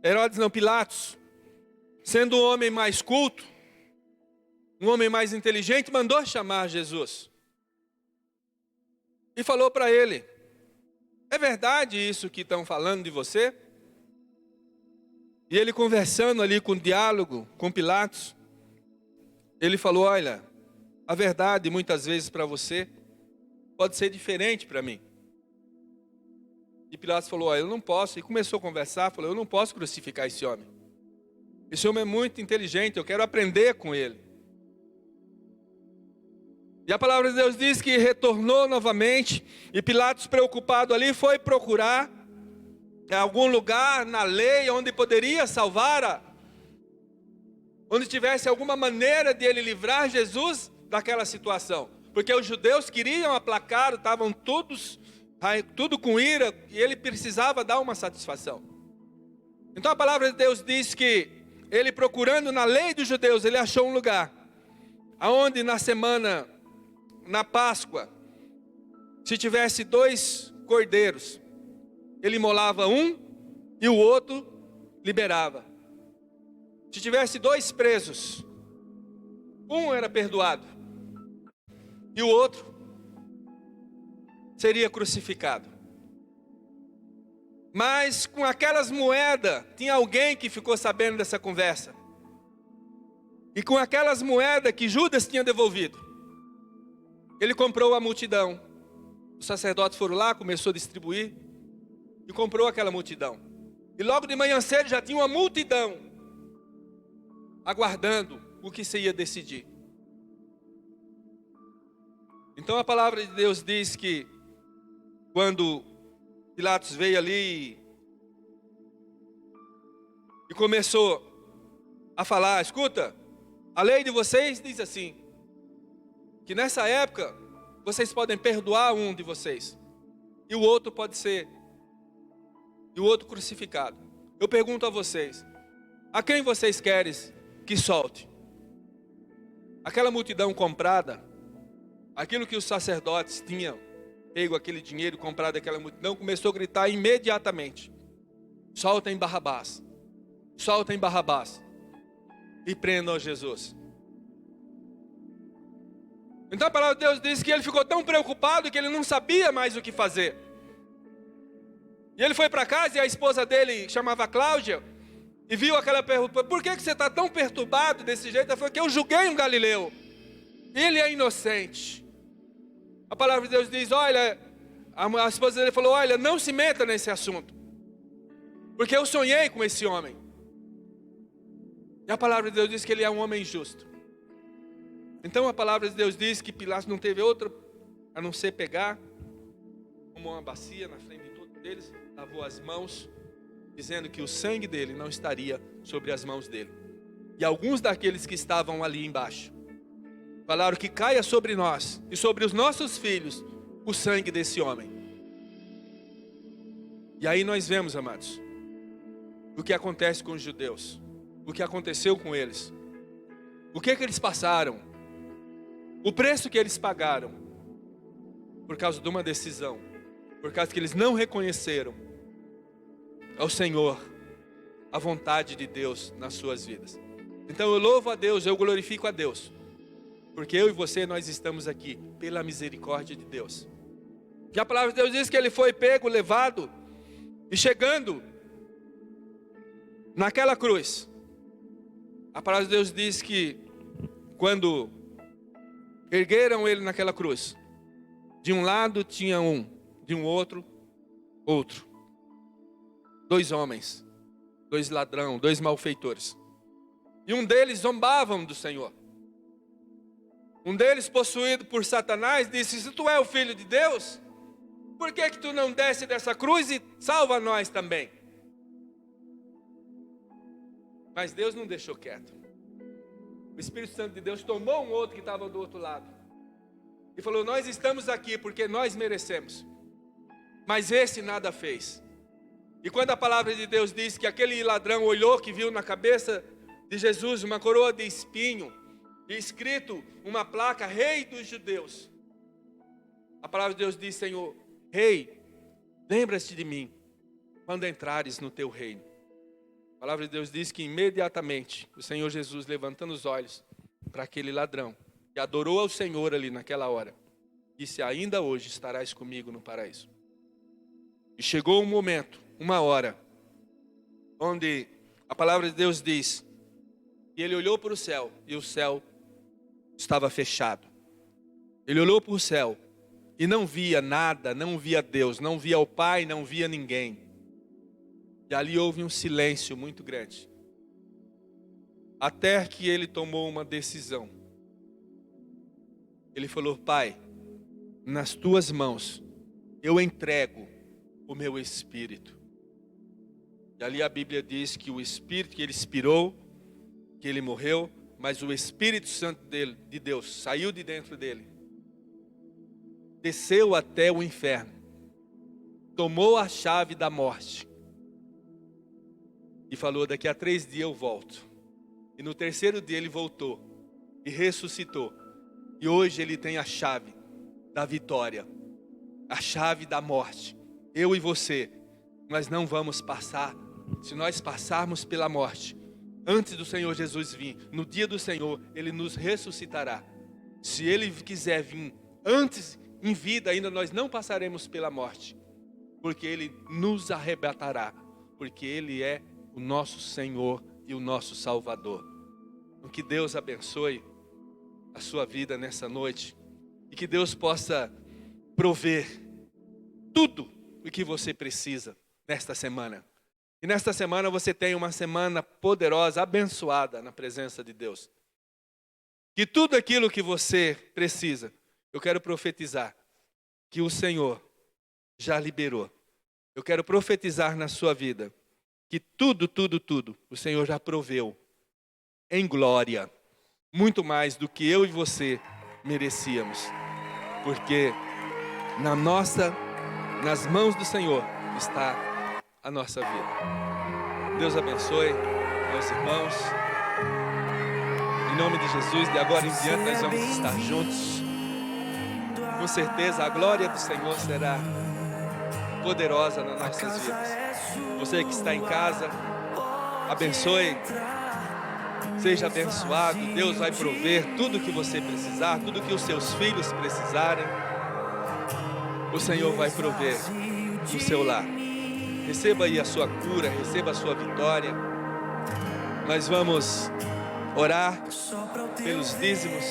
Herodes não, Pilatos, sendo um homem mais culto, um homem mais inteligente, mandou chamar Jesus. E falou para ele: é verdade isso que estão falando de você? E ele, conversando ali com diálogo com Pilatos, ele falou: olha, a verdade muitas vezes para você pode ser diferente para mim. E Pilatos falou: olha, eu não posso. E começou a conversar, falou: eu não posso crucificar esse homem. Esse homem é muito inteligente, eu quero aprender com ele. E a palavra de Deus diz que retornou novamente, e Pilatos, preocupado ali, foi procurar algum lugar na lei onde poderia salvar, onde tivesse alguma maneira de ele livrar Jesus daquela situação. Porque os judeus queriam aplacar, estavam tudo com ira, e ele precisava dar uma satisfação. Então a palavra de Deus diz que ele, procurando na lei dos judeus, ele achou um lugar aonde na Páscoa, se tivesse 2 cordeiros, ele imolava um e o outro liberava. Se tivesse 2 presos, um era perdoado e o outro seria crucificado. Mas com aquelas moedas, tinha alguém que ficou sabendo dessa conversa. E com aquelas moedas que Judas tinha devolvido, ele comprou a multidão. Os sacerdotes foram lá, começou a distribuir e comprou aquela multidão. E logo de manhã cedo já tinha uma multidão aguardando o que se ia decidir. Então a palavra de Deus diz que quando Pilatos veio ali e começou a falar: escuta, a lei de vocês diz assim, que nessa época vocês podem perdoar um de vocês e o outro pode ser, e o outro crucificado. Eu pergunto a vocês: a quem vocês querem que solte? Aquela multidão comprada, aquilo que os sacerdotes tinham pego aquele dinheiro, comprado aquela multidão, começou a gritar imediatamente: soltem Barrabás, soltem Barrabás e prendam Jesus. Então a palavra de Deus diz que ele ficou tão preocupado que ele não sabia mais o que fazer. E ele foi para casa, e a esposa dele, que chamava Cláudia, E viu aquela pergunta: por que você está tão perturbado desse jeito? Ele falou: que eu julguei um galileu, ele é inocente. A palavra de Deus diz: olha, a esposa dele falou: olha, não se meta nesse assunto, porque eu sonhei com esse homem. E a palavra de Deus diz que ele é um homem justo. Então a palavra de Deus diz que Pilatos não teve outra a não ser pegar uma bacia na frente de todos eles, lavou as mãos, dizendo que o sangue dele não estaria sobre as mãos dele. E alguns daqueles que estavam ali embaixo falaram: que caia sobre nós e sobre os nossos filhos o sangue desse homem. E aí nós vemos, amados, o que acontece com os judeus, o que aconteceu com eles, o que eles passaram, o preço que eles pagaram, por causa de uma decisão, por causa que eles não reconheceram ao Senhor, a vontade de Deus nas suas vidas. Então eu louvo a Deus, eu glorifico a Deus, porque eu e você, nós estamos aqui pela misericórdia de Deus. E a palavra de Deus diz que ele foi pego, levado, e chegando naquela cruz, a palavra de Deus diz que quando ergueram ele naquela cruz, de um lado tinha um, de um outro, outro. 2 homens, 2 ladrões, 2 malfeitores. E um deles zombavam do Senhor. Um deles, possuído por Satanás, disse: se tu é o Filho de Deus, por que tu não desce dessa cruz e salva nós também? Mas Deus não deixou quieto. O Espírito Santo de Deus tomou um outro que estava do outro lado e falou: nós estamos aqui porque nós merecemos, mas esse nada fez. E quando a palavra de Deus diz que aquele ladrão olhou, que viu na cabeça de Jesus uma coroa de espinho e escrito uma placa: Rei dos Judeus, a palavra de Deus diz: Senhor, Rei, lembra-te de mim quando entrares no teu reino. A palavra de Deus diz que imediatamente o Senhor Jesus, levantando os olhos para aquele ladrão que adorou ao Senhor ali naquela hora, disse: ainda hoje estarás comigo no paraíso. E chegou um momento, uma hora, onde a palavra de Deus diz que ele olhou para o céu e o céu estava fechado. Ele olhou para o céu e não via nada, não via Deus, não via o Pai, não via ninguém. E ali houve um silêncio muito grande, até que ele tomou uma decisão. Ele falou: Pai, nas tuas mãos eu entrego o meu espírito. E ali a Bíblia diz que o espírito que ele expirou, que ele morreu, mas o Espírito Santo de Deus saiu de dentro dele, desceu até o inferno, tomou a chave da morte e falou: daqui a 3 dias eu volto. E no 3º dia ele voltou e ressuscitou. E hoje ele tem a chave da vitória, a chave da morte. Eu e você, nós não vamos passar. Se nós passarmos pela morte, antes do Senhor Jesus vir, no dia do Senhor, Ele nos ressuscitará. Se Ele quiser vir antes, em vida ainda, nós não passaremos pela morte, porque Ele nos arrebatará, porque Ele é o nosso Senhor e o nosso Salvador. Então, que Deus abençoe a sua vida nessa noite, e que Deus possa prover tudo o que você precisa nesta semana. E nesta semana você tem uma semana poderosa, abençoada na presença de Deus. Que tudo aquilo que você precisa, eu quero profetizar que o Senhor já liberou. Eu quero profetizar na sua vida que tudo, o Senhor já proveu em glória, muito mais do que eu e você merecíamos. Porque nas mãos do Senhor está a nossa vida. Deus abençoe meus irmãos. Em nome de Jesus, de agora em diante nós vamos estar juntos. Com certeza a glória do Senhor será poderosa nas nossas vidas. Você que está em casa, abençoe, seja abençoado. Deus vai prover tudo o que você precisar, tudo o que os seus filhos precisarem. O Senhor vai prover no seu lar. Receba aí a sua cura, receba a sua vitória. Nós vamos orar pelos dízimos.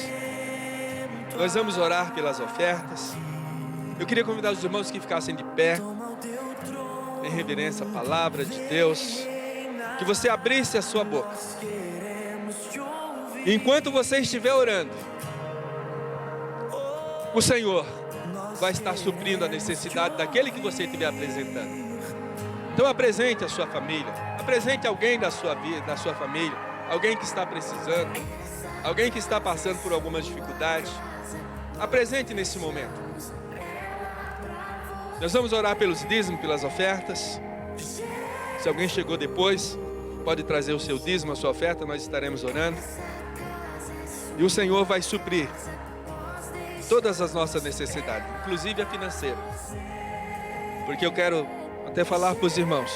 Nós vamos orar pelas ofertas. Eu queria convidar os irmãos que ficassem de pé, em reverência à palavra de Deus. Que você abrisse a sua boca. E enquanto você estiver orando, o Senhor vai estar suprindo a necessidade daquele que você estiver apresentando. Então apresente a sua família, apresente alguém da sua vida, da sua família, alguém que está precisando, alguém que está passando por alguma dificuldade. Apresente nesse momento. Nós vamos orar pelos dízimos, pelas ofertas. Se alguém chegou depois, pode trazer o seu dízimo, a sua oferta, nós estaremos orando. E o Senhor vai suprir todas as nossas necessidades, inclusive a financeira. Porque eu quero até falar para os irmãos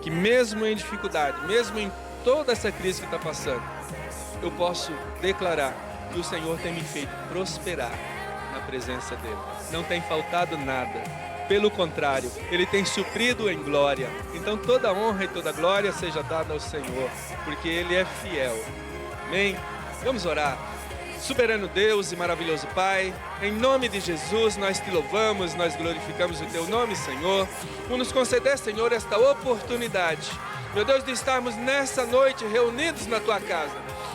que mesmo em dificuldade, mesmo em toda essa crise que está passando, eu posso declarar que o Senhor tem me feito prosperar na presença dEle. Não tem faltado nada. Pelo contrário, Ele tem suprido em glória. Então toda honra e toda glória seja dada ao Senhor, porque Ele é fiel. Amém? Vamos orar. Soberano Deus e maravilhoso Pai, em nome de Jesus nós te louvamos, nós glorificamos o teu nome, Senhor, por nos conceder, Senhor, esta oportunidade, meu Deus, de estarmos nessa noite reunidos na tua casa.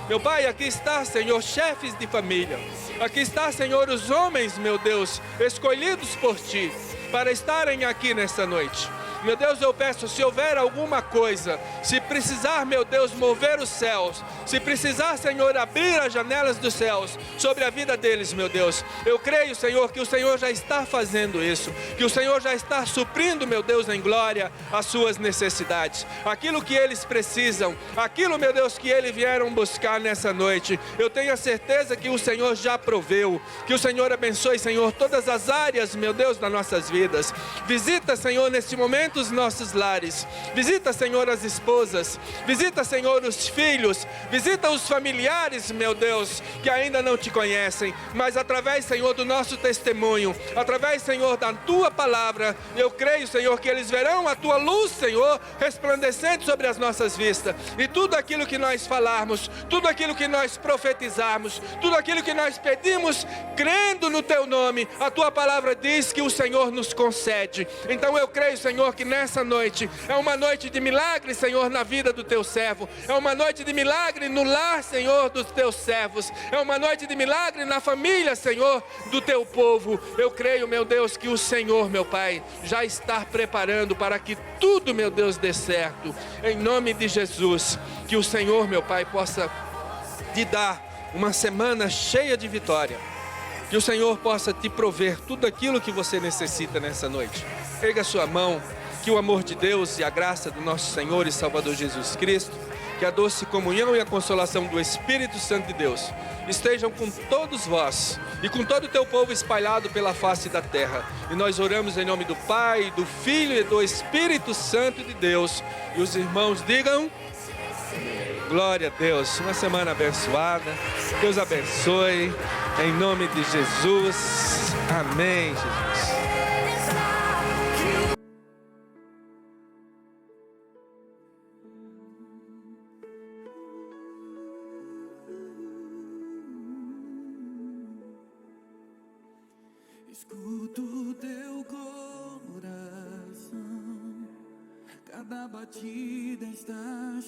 Meu Pai, aqui está, Senhor, chefes de família, aqui está, Senhor, os homens, meu Deus, escolhidos por ti, para estarem aqui nessa noite. Meu Deus, eu peço, se houver alguma coisa, se precisar, meu Deus, mover os céus, se precisar, Senhor, abrir as janelas dos céus sobre a vida deles, meu Deus, eu creio, Senhor, que o Senhor já está fazendo isso, que o Senhor já está suprindo, meu Deus, em glória, as suas necessidades, aquilo que eles precisam, aquilo, meu Deus, que eles vieram buscar nessa noite. Eu tenho a certeza que o Senhor já proveu, que o Senhor abençoe, Senhor, todas as áreas, meu Deus, das nossas vidas. Visita, Senhor, nesse momento os nossos lares, visita, Senhor, as esposas, visita, Senhor, os filhos, visita os familiares, meu Deus, que ainda não te conhecem, mas através, Senhor, do nosso testemunho, através, Senhor, da tua palavra, eu creio, Senhor, que eles verão a tua luz, Senhor, resplandecente sobre as nossas vistas, e tudo aquilo que nós falarmos, tudo aquilo que nós profetizarmos, tudo aquilo que nós pedimos, crendo no teu nome, a tua palavra diz que o Senhor nos concede. Então eu creio, Senhor, que nessa noite é uma noite de milagre, Senhor, na vida do teu servo, é uma noite de milagre no lar, Senhor, dos teus servos, é uma noite de milagre na família, Senhor, do teu povo. Eu creio, meu Deus, que o Senhor, meu Pai, já está preparando para que tudo, meu Deus, dê certo, em nome de Jesus. Que o Senhor, meu Pai, possa te dar uma semana cheia de vitória, que o Senhor possa te prover tudo aquilo que você necessita nessa noite. Erga a sua mão. Que o amor de Deus e a graça do nosso Senhor e Salvador Jesus Cristo, que a doce comunhão e a consolação do Espírito Santo de Deus estejam com todos vós e com todo o teu povo espalhado pela face da terra. E nós oramos em nome do Pai, do Filho e do Espírito Santo de Deus. E os irmãos digam: glória a Deus. Uma semana abençoada. Deus abençoe. Em nome de Jesus. Amém, Jesus. Escuto o teu coração, cada batida está